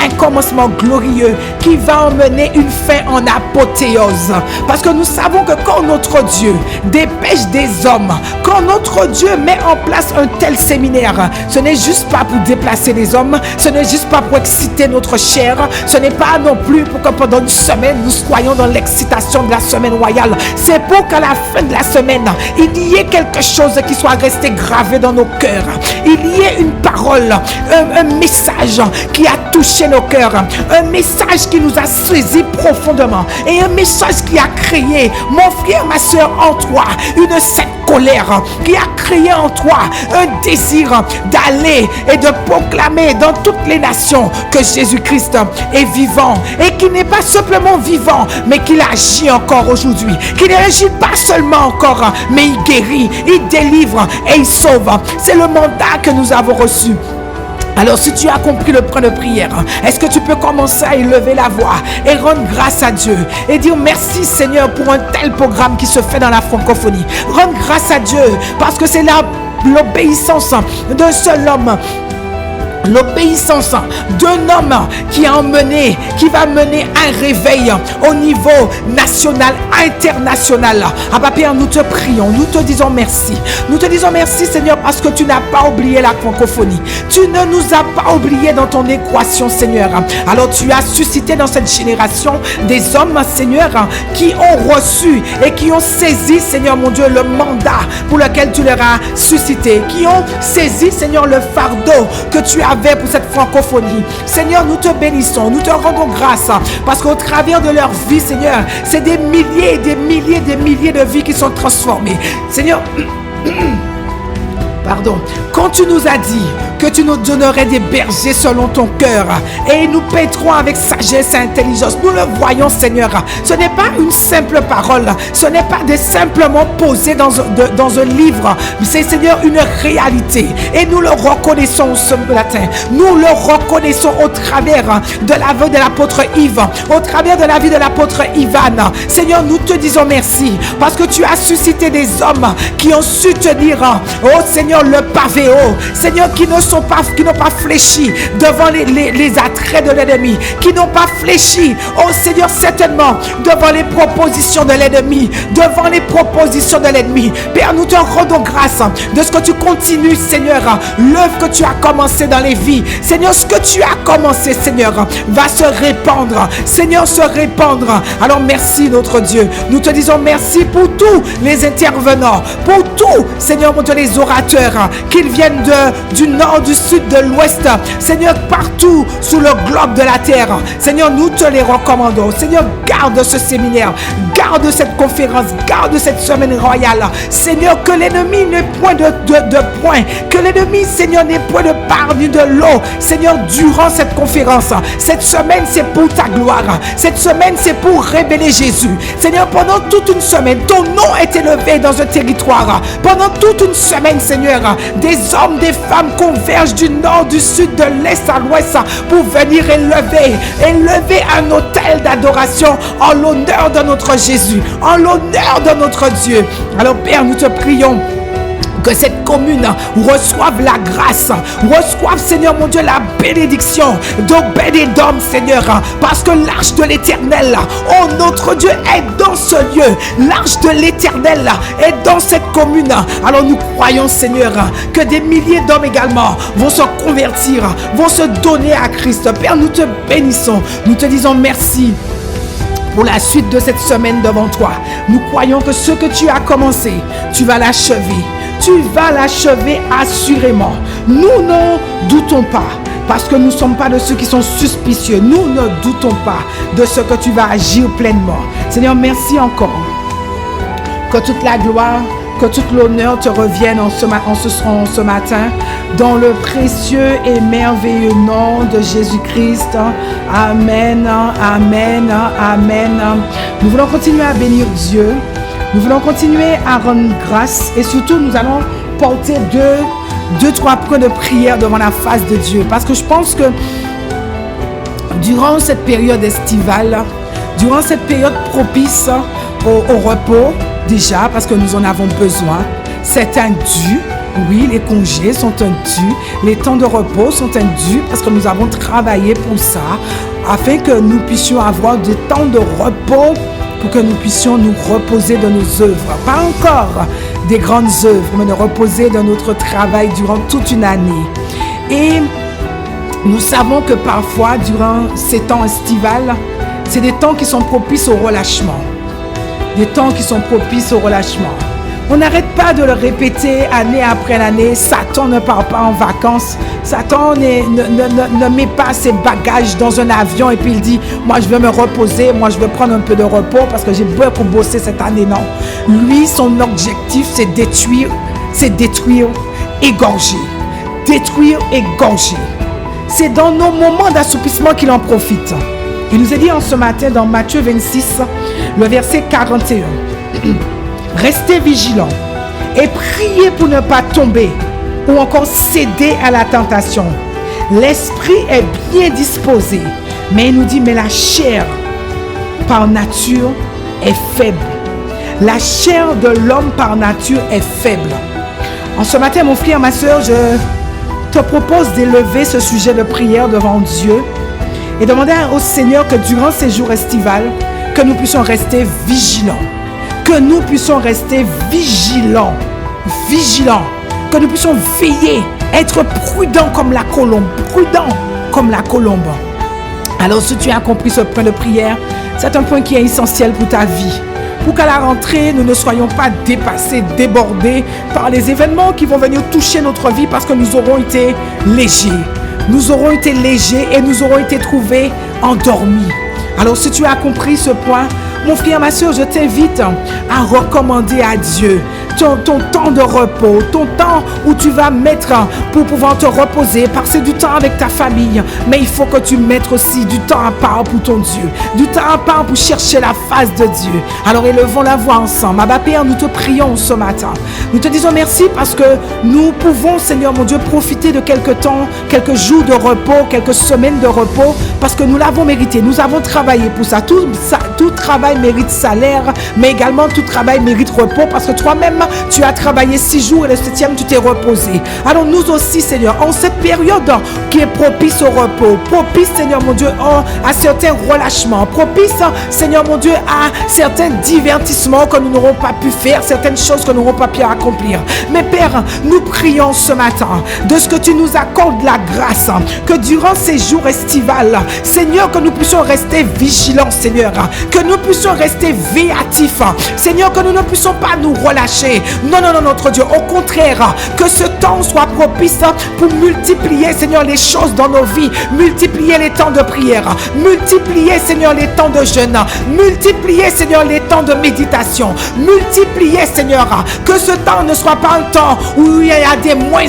Un commencement glorieux qui va emmener une fin en apothéose. Parce que nous savons que quand notre Dieu dépêche des hommes, quand notre Dieu met en place un tel séminaire, ce n'est juste pas pour déplacer les hommes, ce n'est juste pas pour exciter notre chair, ce n'est pas non plus pour que pendant une semaine nous soyons dans l'excitation de la semaine royale. C'est pour qu'à la fin de la semaine, il y ait quelque chose qui soit resté gravé dans nos cœurs. Il y ait une parole, un message qui a touché nos cœurs, un message qui nous a saisis profondément et un message qui a créé, mon frère, ma soeur, en toi une cette colère, qui a créé en toi un désir d'aller et de proclamer dans toutes les nations que Jésus-Christ est vivant et qu'il n'est pas simplement vivant, mais qu'il agit encore aujourd'hui, qu'il n'agit pas seulement encore, mais il guérit, il délivre et il sauve. C'est le mandat que nous avons reçu. Alors si tu as compris le point de prière, est-ce que tu peux commencer à élever la voix et rendre grâce à Dieu et dire merci Seigneur pour un tel programme qui se fait dans la francophonie. Rendre grâce à Dieu parce que c'est l'obéissance d'un seul homme. L'obéissance d'un homme qui va mener un réveil au niveau national, international. Abba Père, nous te prions, nous te disons merci. Nous te disons merci Seigneur parce que tu n'as pas oublié la francophonie. Tu ne nous as pas oublié dans ton équation Seigneur. Alors tu as suscité dans cette génération des hommes Seigneur qui ont reçu et qui ont saisi Seigneur mon Dieu le mandat pour lequel tu leur as suscité. Qui ont saisi Seigneur le fardeau que tu as pour cette francophonie. Seigneur, nous te bénissons, nous te rendons grâce parce qu'au travers de leur vie, Seigneur, c'est des milliers et des milliers de vies qui sont transformées. Seigneur, pardon, quand tu nous as dit que tu nous donnerais des bergers selon ton cœur et nous paîtrons avec sagesse et intelligence, nous le voyons Seigneur. Ce n'est pas une simple parole, ce n'est pas simplement posé dans un livre, c'est Seigneur une réalité et nous le reconnaissons ce matin. Nous le reconnaissons au travers de la vie de l'apôtre Yves, au travers de la vie de l'apôtre Ivan. Seigneur, nous te disons merci parce que tu as suscité des hommes qui ont su te dire, oh Seigneur, Seigneur, le pavé haut, Seigneur, qui n'ont pas fléchi devant les attraits de l'ennemi, qui n'ont pas fléchi, oh Seigneur, certainement, devant les propositions de l'ennemi, devant les propositions de l'ennemi. Père, nous te rendons grâce de ce que tu continues, Seigneur, l'œuvre que tu as commencé dans les vies. Seigneur, ce que tu as commencé, Seigneur, va se répandre. Seigneur, se répandre. Alors merci, notre Dieu. Nous te disons merci pour tous les intervenants, pour tous, Seigneur, mon Dieu, les orateurs, qu'ils viennent du nord, du sud, de l'ouest. Seigneur, partout sur le globe de la terre. Seigneur, nous te les recommandons. Seigneur, garde ce séminaire, garde cette conférence, garde cette semaine royale. Seigneur, que l'ennemi n'ait point de point, que l'ennemi, Seigneur, n'ait point de part ni de lot. Seigneur, durant cette conférence, cette semaine, c'est pour ta gloire. Cette semaine, c'est pour révéler Jésus. Seigneur, pendant toute une semaine, ton nom est élevé dans un territoire. Pendant toute une semaine, Seigneur, des hommes, des femmes convergent du nord, du sud, de l'est à l'ouest pour venir élever un autel d'adoration en l'honneur de notre Jésus, en l'honneur de notre Dieu. Alors Père, nous te prions que cette commune reçoive la grâce, reçoive, Seigneur mon Dieu, la bénédiction d'Obed-Édom, Seigneur, parce que l'arche de l'Éternel, oh notre Dieu, est dans ce lieu. L'arche de l'Éternel est dans cette commune. Alors nous croyons, Seigneur, que des milliers d'hommes également vont se convertir, vont se donner à Christ. Père, nous te bénissons, nous te disons merci pour la suite de cette semaine devant toi. Nous croyons que ce que tu as commencé, tu vas l'achever. Tu vas l'achever assurément. Nous ne doutons pas, parce que nous ne sommes pas de ceux qui sont suspicieux. Nous ne doutons pas de ce que tu vas agir pleinement. Seigneur, merci encore. Que toute la gloire, que tout l'honneur te revienne en ce matin, dans le précieux et merveilleux nom de Jésus-Christ. Amen, amen, amen. Nous voulons continuer à bénir Dieu. Nous voulons continuer à rendre grâce et surtout nous allons porter deux, trois points de prière devant la face de Dieu. Parce que je pense que durant cette période estivale, durant cette période propice au repos, déjà parce que nous en avons besoin, c'est un dû. Oui, les congés sont un dû, les temps de repos sont un dû parce que nous avons travaillé pour ça, afin que nous puissions avoir des temps de repos pour que nous puissions nous reposer de nos œuvres. Pas encore des grandes œuvres, mais de reposer de notre travail durant toute une année. Et nous savons que parfois, durant ces temps estivales, c'est des temps qui sont propices au relâchement. Des temps qui sont propices au relâchement. On n'arrête pas de le répéter année après année. Satan ne part pas en vacances. Satan ne met pas ses bagages dans un avion et puis il dit « Moi, je vais me reposer. Moi, je vais prendre un peu de repos parce que j'ai beaucoup bossé cette année. » Non. Lui, son objectif, c'est détruire, égorger. Détruire, égorger. C'est dans nos moments d'assoupissement qu'il en profite. Il nous est dit en ce matin dans Matthieu 26, le verset 41. Restez vigilants et priez pour ne pas tomber ou encore céder à la tentation. L'esprit est bien disposé, mais il nous dit, mais la chair par nature est faible. La chair de l'homme par nature est faible. En ce matin, mon frère, ma soeur, je te propose d'élever ce sujet de prière devant Dieu et demander au Seigneur que durant ces jours estivales, que nous puissions rester vigilants. Que nous puissions rester vigilants, que nous puissions veiller, être prudents comme la colombe, Alors si tu as compris ce point de prière, c'est un point qui est essentiel pour ta vie. Pour qu'à la rentrée, nous ne soyons pas dépassés, débordés par les événements qui vont venir toucher notre vie parce que nous aurons été légers. Nous aurons été légers et nous aurons été trouvés endormis. Alors si tu as compris ce point, mon frère, ma soeur, je t'invite à recommander à Dieu ton temps de repos, ton temps où tu vas mettre pour pouvoir te reposer, passer du temps avec ta famille. Mais il faut que tu mettes aussi du temps à part pour ton Dieu, du temps à part pour chercher la face de Dieu. Alors élevons la voix ensemble. Abba Père, nous te prions ce matin. Nous te disons merci parce que nous pouvons, Seigneur mon Dieu, profiter de quelques temps, quelques jours de repos, quelques semaines de repos, parce que nous l'avons mérité. Nous avons travaillé pour ça. Tout travail mérite salaire, mais également tout travail mérite repos, parce que toi-même, tu as travaillé 6 jours et le 7e, tu t'es reposé. Alors nous aussi, Seigneur, en cette période qui est propice au repos, propice, Seigneur mon Dieu, à certains relâchements, propice, Seigneur mon Dieu, à certains divertissements que nous n'aurons pas pu faire, certaines choses que nous n'aurons pas pu accomplir. Mais Père, nous prions ce matin de ce que tu nous accordes la grâce, que durant ces jours estivales, Seigneur, que nous puissions rester vigilants, Seigneur, que nous puissions rester véatifs, Seigneur, que nous ne puissions pas nous relâcher. Non, non, non, notre Dieu, au contraire, que ce temps soit propice pour multiplier, Seigneur, les choses dans nos vies, multiplier les temps de prière, multiplier, Seigneur, les temps de jeûne, multiplier, Seigneur, les temps de méditation, multiplier, Seigneur, que ce temps ne soit pas un temps où il y a des moins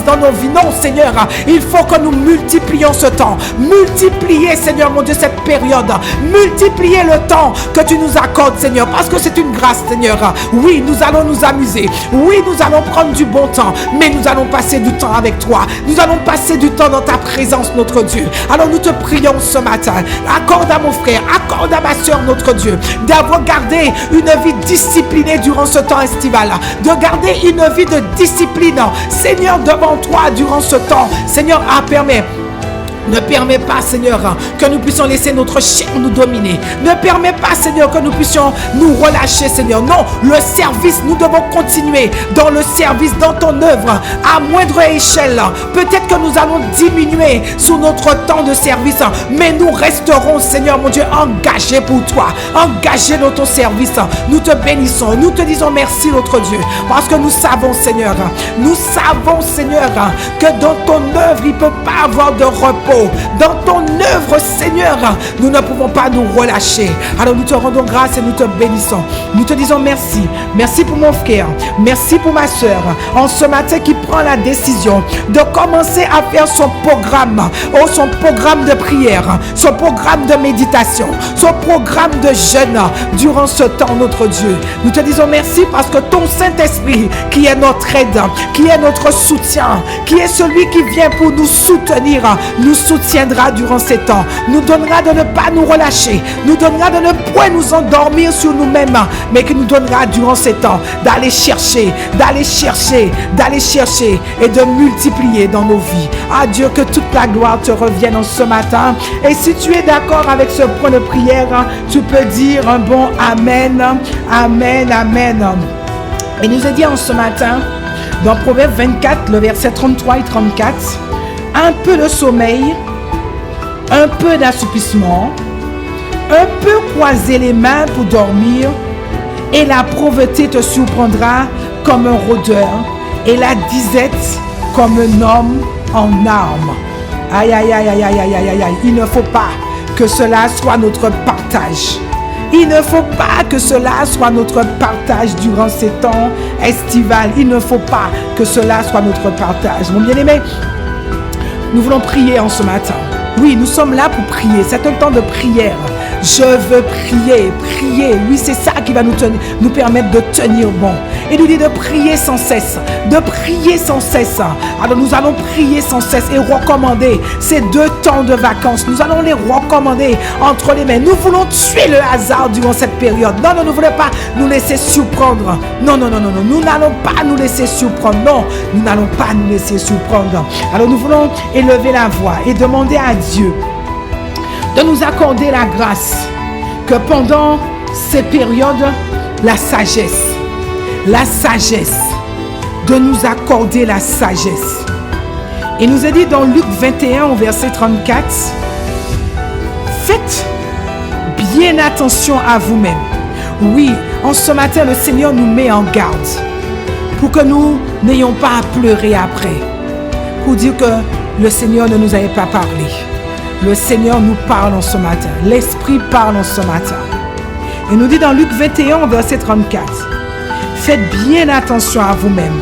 dans nos vies. Non, Seigneur, il faut que nous multiplions ce temps, multiplier, Seigneur, mon Dieu, cette période, multiplier le temps que tu nous accordes, Seigneur, parce que c'est une grâce, Seigneur. Oui, nous allons nous amuser, oui, nous allons prendre du bon temps, mais nous allons passer du temps avec toi, nous allons passer du temps dans ta présence, notre Dieu. Alors nous te prions ce matin, accorde à mon frère, accorde à ma soeur, notre Dieu, d'avoir gardé une vie disciplinée durant ce temps estival, de garder une vie de discipline, Seigneur, devant toi durant ce temps. Seigneur, ne permets pas, Seigneur, que nous puissions laisser notre chair nous dominer. Ne permets pas, Seigneur, que nous puissions nous relâcher, Seigneur. Non, le service, nous devons continuer dans le service, dans ton œuvre, à moindre échelle. Peut-être que nous allons diminuer sous notre temps de service, mais nous resterons, Seigneur, mon Dieu, engagés pour toi, engagés dans ton service. Nous te bénissons, nous te disons merci, notre Dieu, parce que nous savons, Seigneur, que dans ton œuvre, il ne peut pas avoir de repos. Dans ton œuvre, Seigneur, nous ne pouvons pas nous relâcher. Alors nous te rendons grâce et nous te bénissons. Nous te disons merci. Merci pour mon frère. Merci pour ma soeur. En ce matin qui prend la décision de commencer à faire son programme de prière, son programme de méditation, son programme de jeûne durant ce temps, notre Dieu. Nous te disons merci parce que ton Saint-Esprit, qui est notre aide, qui est notre soutien, qui est celui qui vient pour nous soutenir, nous soutiendra durant ces temps, nous donnera de ne pas nous relâcher, nous donnera de ne point nous endormir sur nous-mêmes, mais qui nous donnera durant ces temps d'aller chercher et de multiplier dans nos vies. À Dieu, que toute la gloire te revienne en ce matin. Et si tu es d'accord avec ce point de prière, tu peux dire un bon Amen, Amen, Amen. Et nous est dit en ce matin, dans Proverbe 24, le verset 33 et 34, un peu de sommeil, un peu d'assoupissement, un peu croiser les mains pour dormir, et la pauvreté te surprendra comme un rôdeur, et la disette comme un homme en armes. Aïe, aïe, aïe, aïe, aïe, aïe, aïe, aïe. Il ne faut pas que cela soit notre partage. Il ne faut pas que cela soit notre partage durant ces temps estivales. Il ne faut pas que cela soit notre partage. Mon bien-aimé, nous voulons prier en ce matin. Oui, nous sommes là pour prier. C'est un temps de prière. Je veux prier. Oui, c'est ça qui va nous permettre de tenir bon. Et nous dit de prier sans cesse. Alors nous allons prier sans cesse et recommander ces 2 temps de vacances. Nous allons les recommander entre les mains. Nous voulons tuer le hasard durant cette période. Non, nous ne voulons pas nous laisser surprendre. Non. Nous n'allons pas nous laisser surprendre. Non, nous n'allons pas nous laisser surprendre. Alors nous voulons élever la voix et demander à Dieu de nous accorder la grâce que pendant ces périodes, la sagesse, de nous accorder la sagesse. Il nous est dit dans Luc 21 au verset 34, faites bien attention à vous-même. Oui, en ce matin, le Seigneur nous met en garde pour que nous n'ayons pas à pleurer après, pour dire que le Seigneur ne nous avait pas parlé. Le Seigneur nous parle en ce matin. L'Esprit parle en ce matin. Il nous dit dans Luc 21, verset 34, faites bien attention à vous-même,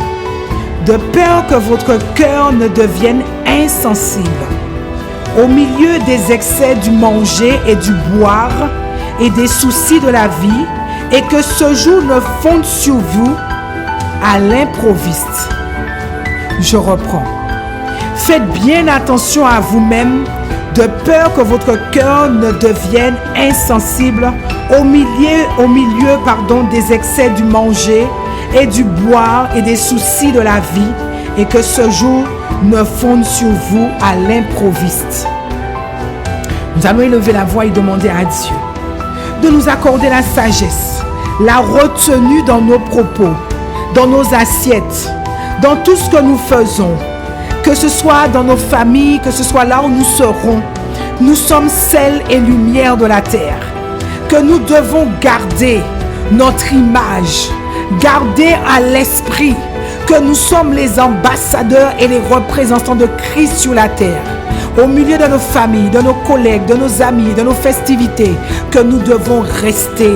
de peur que votre cœur ne devienne insensible au milieu des excès du manger et du boire et des soucis de la vie, et que ce jour ne fonde sur vous à l'improviste. Je reprends. Faites bien attention à vous-même, de peur que votre cœur ne devienne insensible au milieu des excès du manger et du boire et des soucis de la vie, et que ce jour ne fonde sur vous à l'improviste. Nous allons élever la voix et demander à Dieu de nous accorder la sagesse, la retenue dans nos propos, dans nos assiettes, dans tout ce que nous faisons, que ce soit dans nos familles, que ce soit là où nous serons. Nous sommes sel et lumière de la terre, que nous devons garder notre image, garder à l'esprit que nous sommes les ambassadeurs et les représentants de Christ sur la terre, au milieu de nos familles, de nos collègues, de nos amis, de nos festivités, que nous devons rester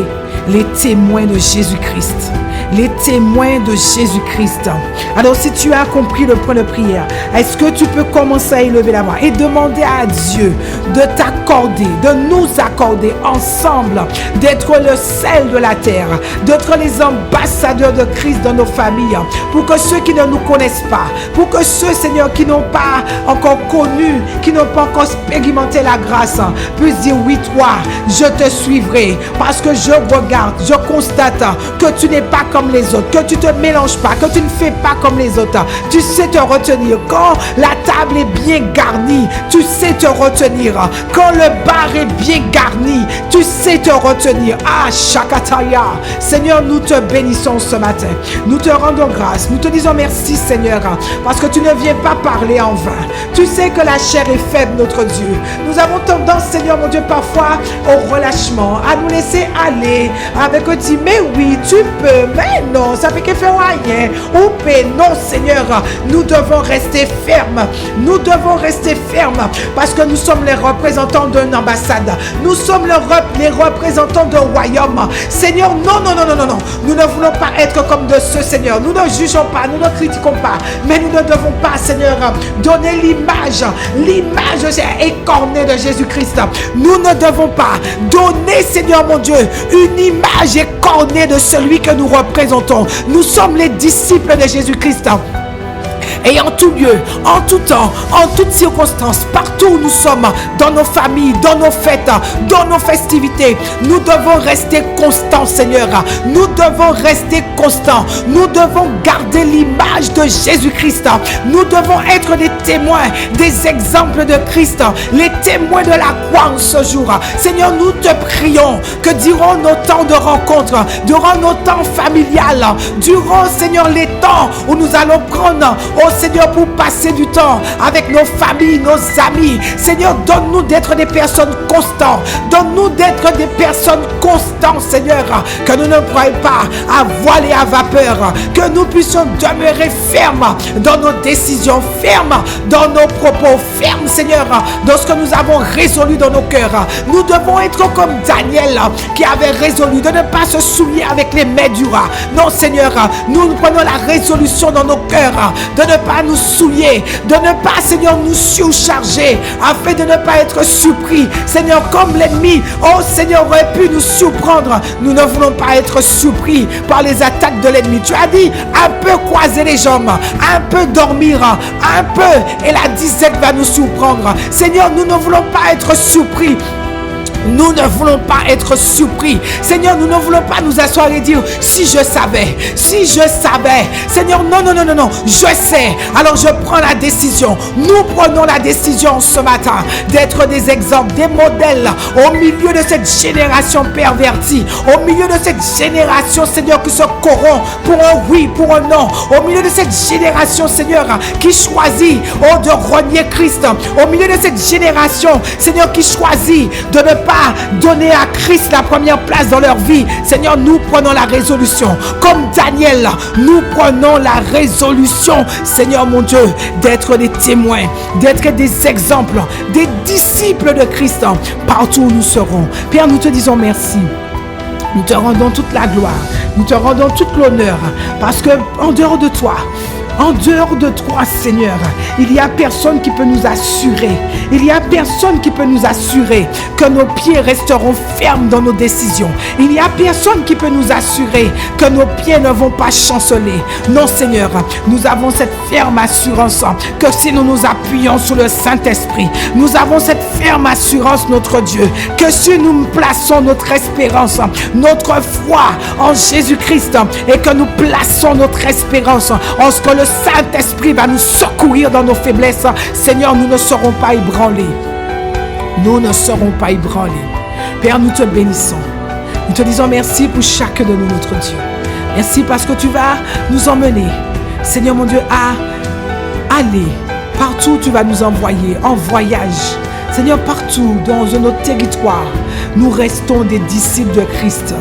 les témoins de Jésus-Christ. Les témoins de Jésus-Christ. Alors si tu as compris le point de prière, est-ce que tu peux commencer à élever la voix et demander à Dieu de t'accorder, de nous accorder ensemble, d'être le sel de la terre, d'être les ambassadeurs de Christ dans nos familles, pour que ceux qui ne nous connaissent pas, pour que ceux, Seigneur, qui n'ont pas encore connu, qui n'ont pas encore expérimenté la grâce, puissent dire: oui, toi, je te suivrai, parce que je regarde, je constate que tu n'es pas comme les autres, que tu te mélanges pas, que tu ne fais pas comme les autres. Tu sais te retenir. Quand la table est bien garnie, tu sais te retenir. Quand le bar est bien garni, tu sais te retenir. Ah, Shakataya. Seigneur, nous te bénissons ce matin. Nous te rendons grâce. Nous te disons merci, Seigneur, parce que tu ne viens pas parler en vain. Tu sais que la chair est faible, notre Dieu. Nous avons tendance, Seigneur, mon Dieu, parfois au relâchement, à nous laisser aller avec un dit: mais oui, tu peux, mais non, ça fait que faire rien. Ou non, Seigneur, nous devons rester fermes. Nous devons rester fermes parce que nous sommes les représentants d'une ambassade. Nous sommes les représentants d'un royaume. Seigneur, non. Nous ne voulons pas être comme de ceux, Seigneur. Nous ne jugeons pas, nous ne critiquons pas. Mais nous ne devons pas, Seigneur, donner l'image écornée de Jésus-Christ. Nous ne devons pas donner, Seigneur mon Dieu, une image écornée de celui que nous représentons. Nous sommes les disciples de Jésus-Christ. Et en tout lieu, en tout temps, en toutes circonstances, partout où nous sommes, dans nos familles, dans nos fêtes, dans nos festivités, nous devons rester constants, Seigneur. Nous devons rester constants. Nous devons garder l'image de Jésus-Christ. Nous devons être des témoins, des exemples de Christ, les témoins de la croix en ce jour. Seigneur, nous te prions que durant nos temps de rencontre, durant nos temps familiales, durant, Seigneur, les temps où nous allons prendre, oh Seigneur, pour passer du temps avec nos familles, nos amis. Seigneur, donne-nous d'être des personnes constantes. Donne-nous d'être des personnes constantes, Seigneur. Que nous ne croyons pas à voile et à vapeur. Que nous puissions demeurer fermes dans nos décisions, fermes dans nos propos, fermes, Seigneur, dans ce que nous avons résolu dans nos cœurs. Nous devons être comme Daniel qui avait résolu de ne pas se souiller avec les mets du rat. Non, Seigneur, nous prenons la résolution dans nos cœurs de ne pas nous souiller, de ne pas, Seigneur, nous surcharger, afin de ne pas être surpris, Seigneur, comme l'ennemi, oh Seigneur, aurait pu nous surprendre. Nous ne voulons pas être surpris par les attaques de l'ennemi. Tu as dit un peu croiser les jambes, un peu dormir, un peu, et la disette va nous surprendre. Seigneur, nous ne voulons pas être surpris. Nous ne voulons pas être surpris. Seigneur, nous ne voulons pas nous asseoir et dire: si je savais, Seigneur, non, je sais. Alors je prends la décision. Nous prenons la décision ce matin d'être des exemples, des modèles au milieu de cette génération pervertie, au milieu de cette génération, Seigneur, qui se corrompt pour un oui, pour un non, au milieu de cette génération, Seigneur, qui choisit, oh, de renier Christ, au milieu de cette génération, Seigneur, qui choisit de ne pas donner à Christ la première place dans leur vie. Seigneur, nous prenons la résolution, comme Daniel, nous prenons la résolution, Seigneur mon Dieu, d'être des témoins, d'être des exemples, des disciples de Christ partout où nous serons. Père, nous te disons merci. Nous te rendons toute la gloire, nous te rendons tout l'honneur, parce que en dehors de toi, En dehors de toi, Seigneur, il n'y a personne qui peut nous assurer. Il n'y a personne qui peut nous assurer que nos pieds resteront fermes dans nos décisions. Il n'y a personne qui peut nous assurer que nos pieds ne vont pas chanceler. Non, Seigneur, nous avons cette ferme assurance que si nous nous appuyons sur le Saint-Esprit, nous avons cette ferme assurance, notre Dieu, que si nous plaçons notre espérance, notre foi en Jésus-Christ et que nous plaçons notre espérance en ce que le Saint-Esprit va nous secourir dans nos faiblesses, Seigneur, nous ne serons pas ébranlés. Nous ne serons pas ébranlés. Père, nous te bénissons. Nous te disons merci pour chacun de nous, notre Dieu. Merci parce que tu vas nous emmener, Seigneur mon Dieu, à aller partout où tu vas nous envoyer, en voyage. Seigneur, partout dans notre territoire, nous restons des disciples de Christ.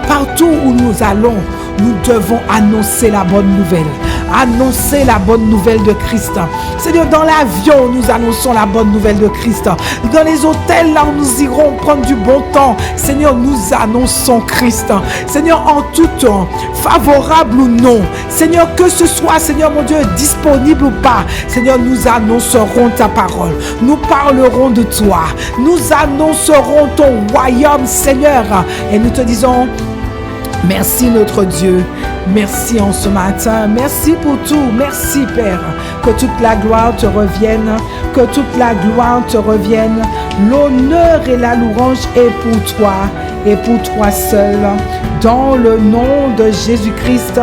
Partout où nous allons, nous devons annoncer la bonne nouvelle. Annoncer la bonne nouvelle de Christ. Seigneur, dans l'avion, nous annonçons la bonne nouvelle de Christ. Dans les hôtels, là où nous irons prendre du bon temps, Seigneur, nous annonçons Christ. Seigneur, en tout temps, favorable ou non, Seigneur, que ce soit, Seigneur mon Dieu, disponible ou pas, Seigneur, nous annoncerons ta parole. Nous parlerons de toi. Nous annoncerons ton royaume, Seigneur. Et nous te disons, merci notre Dieu, merci en ce matin, merci pour tout, merci Père, que toute la gloire te revienne, que toute la gloire te revienne, l'honneur et la louange est pour toi et pour toi seul, dans le nom de Jésus-Christ,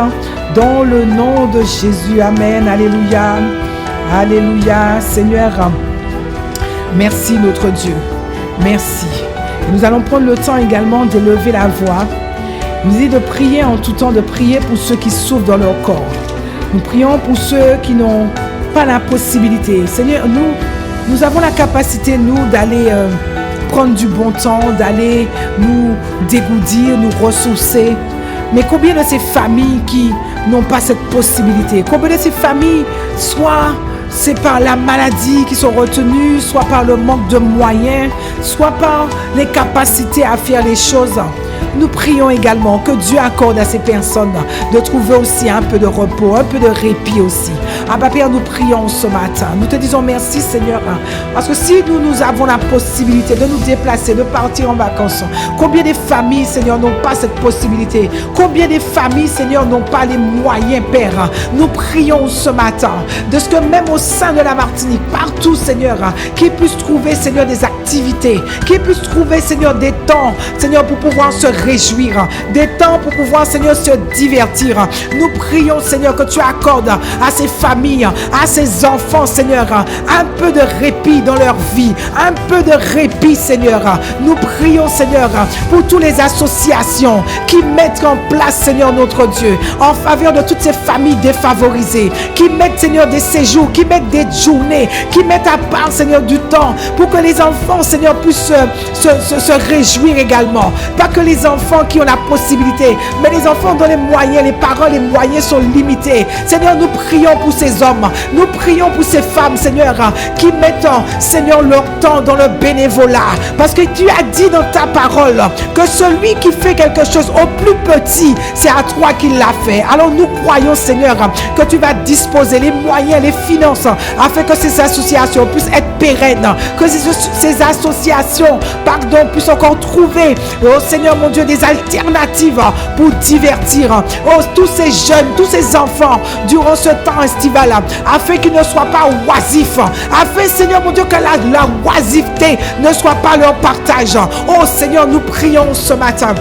dans le nom de Jésus, amen, alléluia, alléluia, Seigneur, merci notre Dieu, merci. Et nous allons prendre le temps également d'élever la voix. Nous dit de prier en tout temps, de prier pour ceux qui souffrent dans leur corps. Nous prions pour ceux qui n'ont pas la possibilité. Seigneur, nous avons la capacité, nous, d'aller prendre du bon temps, d'aller nous dégourdir, nous ressourcer. Mais combien de ces familles qui n'ont pas cette possibilité? Combien de ces familles, soit c'est par la maladie qui sont retenues, soit par le manque de moyens, soit par les capacités à faire les choses. Nous prions également que Dieu accorde à ces personnes de trouver aussi un peu de repos, un peu de répit aussi. Abba Père, nous prions ce matin. Nous te disons merci Seigneur, parce que si nous avons la possibilité de nous déplacer, de partir en vacances, combien de familles Seigneur n'ont pas cette possibilité? Combien de familles Seigneur n'ont pas les moyens Père? Nous prions ce matin de ce que même au sein de la Martinique, partout Seigneur, qu'ils puissent trouver Seigneur des activités, qu'ils puissent trouver Seigneur des temps Seigneur pour pouvoir se réjouir, des temps pour pouvoir Seigneur se divertir. Nous prions Seigneur que tu accordes à ces familles, à ces enfants Seigneur, un peu de répit dans leur vie, un peu de répit Seigneur. Nous prions Seigneur pour toutes les associations qui mettent en place Seigneur notre Dieu en faveur de toutes ces familles défavorisées, qui mettent Seigneur des séjours, qui mettent des journées, qui mettent à part Seigneur du temps pour que les enfants Seigneur puissent se réjouir également. Pas que les enfants qui ont la possibilité, mais les enfants dont les moyens, les parents, les moyens sont limités. Seigneur, nous prions pour ces hommes, nous prions pour ces femmes, Seigneur, qui mettent, Seigneur, leur temps dans le bénévolat. Parce que tu as dit dans ta parole que celui qui fait quelque chose au plus petit, c'est à toi qu'il l'a fait. Alors nous croyons, Seigneur, que tu vas disposer les moyens, les finances, afin que ces associations puissent être pérennes, que ces associations, puissent encore trouver, oh Seigneur mon Dieu, des alternatives pour divertir tous ces jeunes, tous ces enfants durant ce temps estival, afin qu'ils ne soient pas oisifs, afin Seigneur mon Dieu que la oisiveté ne soit pas leur partage. Oh Seigneur, nous prions ce matin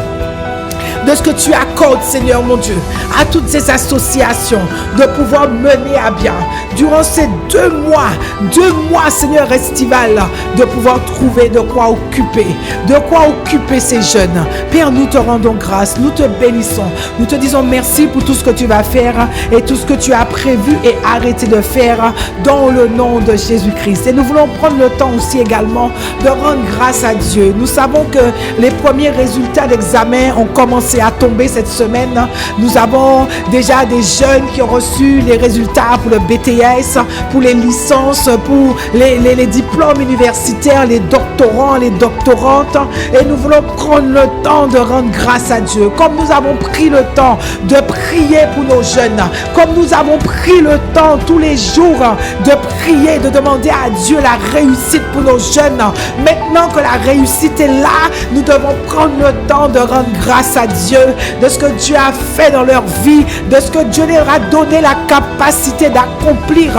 de ce que tu accordes, Seigneur mon Dieu, à toutes ces associations de pouvoir mener à bien durant ces 2 mois, Seigneur, estival, de pouvoir trouver de quoi occuper ces jeunes. Père, nous te rendons grâce, nous te bénissons, nous te disons merci pour tout ce que tu vas faire et tout ce que tu as prévu et arrêté de faire dans le nom de Jésus-Christ. Et nous voulons prendre le temps aussi également de rendre grâce à Dieu. Nous savons que les premiers résultats d'examen ont commencé commencé à tomber cette semaine. Nous avons déjà des jeunes qui ont reçu les résultats pour le BTS, pour les licences, pour les diplômes universitaires, les doctorants, les doctorantes. Et nous voulons prendre le temps de rendre grâce à Dieu. Comme nous avons pris le temps de prier pour nos jeunes, comme nous avons pris le temps tous les jours de prier, de demander à Dieu la réussite pour nos jeunes. Maintenant que la réussite est là, nous devons prendre le temps de rendre grâce à Dieu de ce que Dieu a fait dans leur vie, de ce que Dieu leur a donné la capacité d'accomplir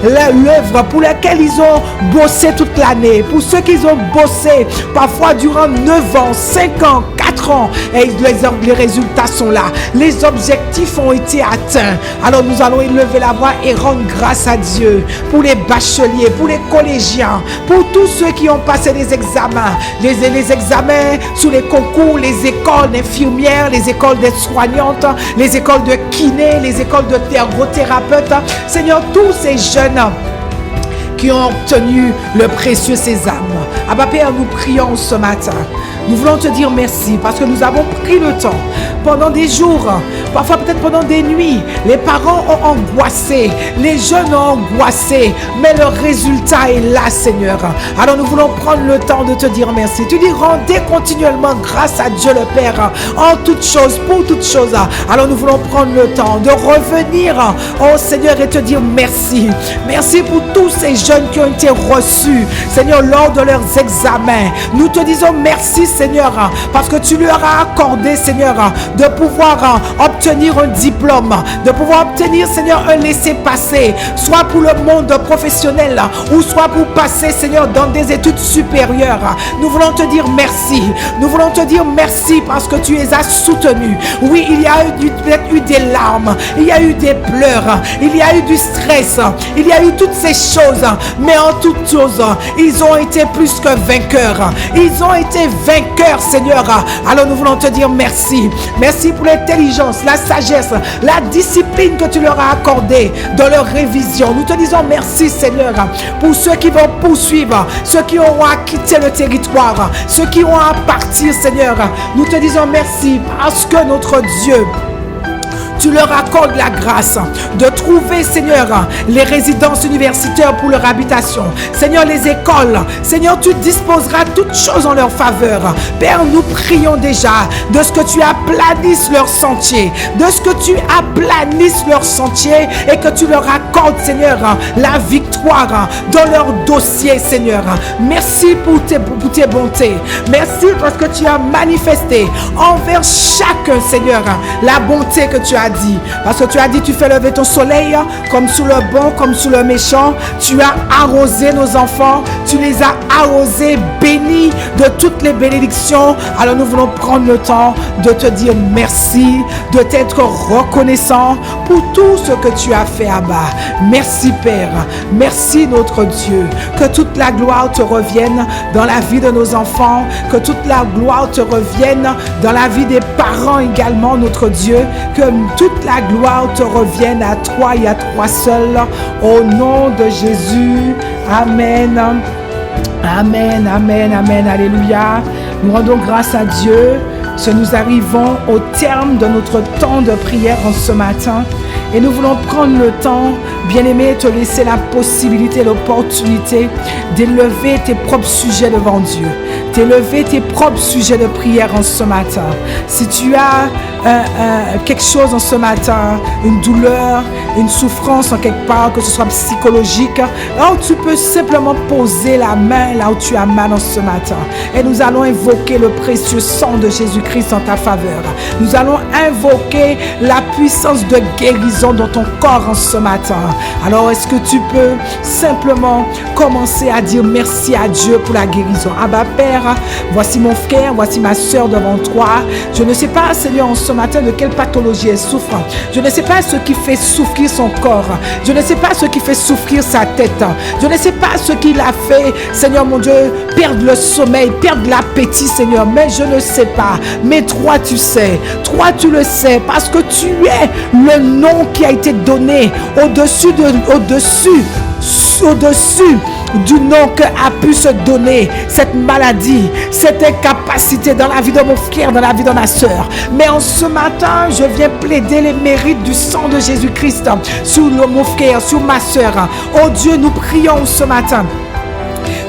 l'œuvre pour laquelle ils ont bossé toute l'année. Pour ceux qui ont bossé parfois durant 9 ans, 5 ans, 4 ans, et les résultats sont là. Les objectifs ont été atteints. Alors nous allons élever la voix et rendre grâce à Dieu pour les bacheliers, pour les collégiens, pour tous ceux qui ont passé les examens, les examens sous les concours, les écoles d'infirmières, les écoles d'aides-soignantes, les écoles de kinés, les écoles de ergothérapeutes. Seigneur, tous ces jeunes qui ont obtenu le précieux sésame. Abba Père, nous prions ce matin. Nous voulons te dire merci parce que nous avons pris le temps pendant des jours, parfois peut-être pendant des nuits. Les parents ont angoissé, les jeunes ont angoissé, mais le résultat est là, Seigneur. Alors nous voulons prendre le temps de te dire merci. Tu dis rendez continuellement grâce à Dieu le Père en toutes choses, pour toutes choses. Alors nous voulons prendre le temps de revenir, oh Seigneur, et te dire merci. Merci pour tous ces jeunes qui ont été reçus, Seigneur, lors de leurs examens. Nous te disons merci, Seigneur, parce que tu leur as accordé, Seigneur, de pouvoir obtenir un diplôme, de pouvoir obtenir, Seigneur, un laissez-passer, soit pour le monde professionnel ou soit pour passer, Seigneur, dans des études supérieures. Nous voulons te dire merci. Nous voulons te dire merci parce que tu les as soutenus. Oui, il y a eu des larmes, il y a eu des pleurs, il y a eu du stress, il y a eu toutes ces choses, mais en toutes choses, ils ont été plus que vainqueurs. Ils ont été vainqueurs, Seigneur. Alors nous voulons te dire merci. Merci pour l'intelligence, la sagesse, la discipline que tu leur as accordée dans leur révision. Nous te disons merci, Seigneur, pour ceux qui vont poursuivre, ceux qui auront à quitter le territoire, ceux qui auront à partir, Seigneur. Nous te disons merci parce que notre Dieu, tu leur accordes la grâce de trouver, Seigneur, les résidences universitaires pour leur habitation. Seigneur, les écoles. Seigneur, tu disposeras toutes choses en leur faveur. Père, nous prions déjà de ce que tu aplanisses leur sentier, de ce que tu aplanisses leur sentier et que tu leur accordes, Seigneur, la victoire dans leur dossier, Seigneur. Merci pour tes bontés. Merci parce que tu as manifesté envers chacun, Seigneur, la bonté que tu as dit, parce que tu as dit tu fais lever ton soleil comme sous le bon comme sous le méchant. Tu as arrosé nos enfants, tu les as arrosés, bénis de toutes les bénédictions. Alors nous voulons prendre le temps de te dire merci, de t'être reconnaissant pour tout ce que tu as fait, Abba. Merci Père, merci notre Dieu. Que toute la gloire te revienne dans la vie de nos enfants, que toute la gloire te revienne dans la vie des parents également, notre Dieu. Que toute la gloire te revienne à toi et à toi seul. Au nom de Jésus. Amen. Amen, amen, amen. Alléluia. Nous rendons grâce à Dieu. Nous arrivons au terme de notre temps de prière en ce matin. Et nous voulons prendre le temps, bien-aimé, te laisser la possibilité, l'opportunité d'élever tes propres sujets devant Dieu. D'élever tes propres sujets de prière en ce matin. Si tu as quelque chose en ce matin, une douleur, une souffrance en quelque part, que ce soit psychologique, alors tu peux simplement poser la main là où tu as mal en ce matin. Et nous allons invoquer le précieux sang de Jésus-Christ en ta faveur. Nous allons invoquer la puissance de guérison dans ton corps en ce matin. Alors est-ce que tu peux simplement commencer à dire merci à Dieu pour la guérison? Abba Père, voici mon frère, voici ma soeur devant toi. Je ne sais pas, Seigneur, en ce matin de quelle pathologie elle souffre. Je ne sais pas ce qui fait souffrir son corps. Je ne sais pas ce qui fait souffrir sa tête. Je ne sais pas ce qui l'a fait, Seigneur mon Dieu, perdre le sommeil, perdre l'appétit, Seigneur. Mais je ne sais pas. Mais toi, tu sais. Toi, tu le sais parce que tu es le nom qui a été donné au-dessus au-dessus du nom que a pu se donner cette maladie, cette incapacité dans la vie de mon frère, dans la vie de ma soeur. Mais en ce matin, je viens plaider les mérites du sang de Jésus-Christ sur mon frère, sur ma soeur. Oh Dieu, nous prions ce matin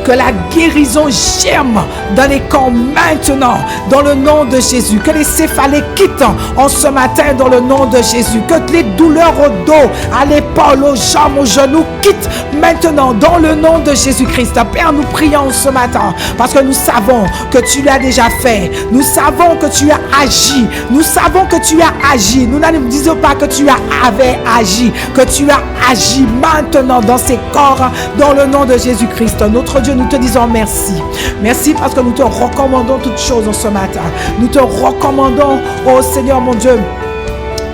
que la guérison germe dans les corps maintenant, dans le nom de Jésus. Que les céphalées quittent en ce matin dans le nom de Jésus. Que les douleurs au dos, à l'épaule, aux jambes, aux genoux quittent maintenant dans le nom de Jésus-Christ. Père, nous prions ce matin parce que nous savons que tu l'as déjà fait. Nous savons que tu as agi. Nous savons que tu as agi. Nous ne disons pas que tu avais agi, que tu as agi maintenant dans ces corps, dans le nom de Jésus-Christ. Notre Dieu, nous te disons merci. Merci parce que nous te recommandons toutes choses en ce matin. Nous te recommandons, oh Seigneur mon Dieu,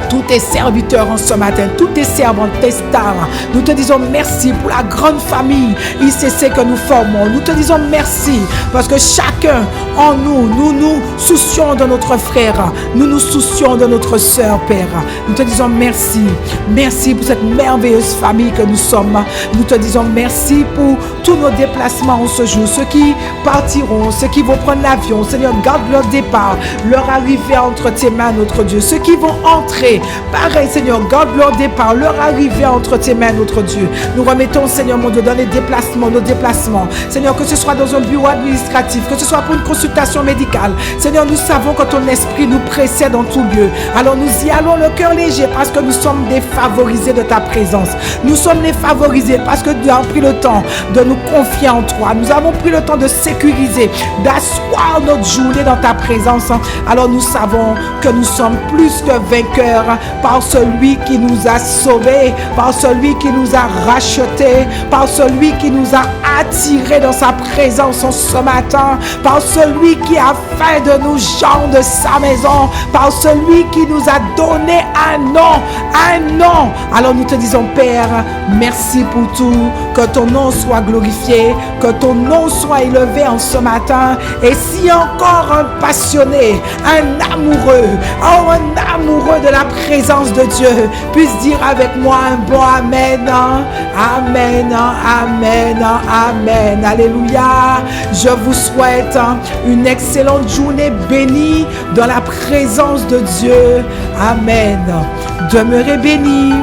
tous tes serviteurs en ce matin, tous tes servants, tes stars. Nous te disons merci pour la grande famille ICC que nous formons. Nous te disons merci parce que chacun en nous, nous nous soucions de notre frère, nous nous soucions de notre soeur, Père. Nous te disons merci. Merci pour cette merveilleuse famille que nous sommes. Nous te disons merci pour tous nos déplacements en ce jour. Ceux qui partiront, ceux qui vont prendre l'avion, Seigneur, garde leur départ, leur arrivée entre tes mains, notre Dieu. Ceux qui vont entrer, pareil, Seigneur, garde leur départ, leur arrivée entre tes mains, notre Dieu. Nous remettons, Seigneur, mon Dieu, dans les déplacements, nos déplacements. Seigneur, que ce soit dans un bureau administratif, que ce soit pour une consultation médicale. Seigneur, nous savons que ton esprit nous précède en tout lieu. Alors nous y allons le cœur léger parce que nous sommes défavorisés de ta présence. Nous sommes défavorisés parce que tu as pris le temps de nous confier en toi. Nous avons pris le temps de sécuriser, d'asseoir notre journée dans ta présence. Alors nous savons que nous sommes plus que vainqueurs par celui qui nous a sauvés, par celui qui nous a rachetés, par celui qui nous a attirés dans sa présence en ce matin, par celui qui a fait de nous gens de sa maison, par celui qui nous a donné un nom, un nom. Alors nous te disons, Père, merci pour tout, que ton nom soit glorifié, que ton nom soit élevé en ce matin. Et si encore un passionné, un amoureux, oh, un amoureux de la présence de Dieu puisse dire avec moi un bon Amen, Amen, Amen, Amen, Alléluia. Je vous souhaite une excellente journée bénie dans la présence de Dieu. Amen. Demeurez bénis.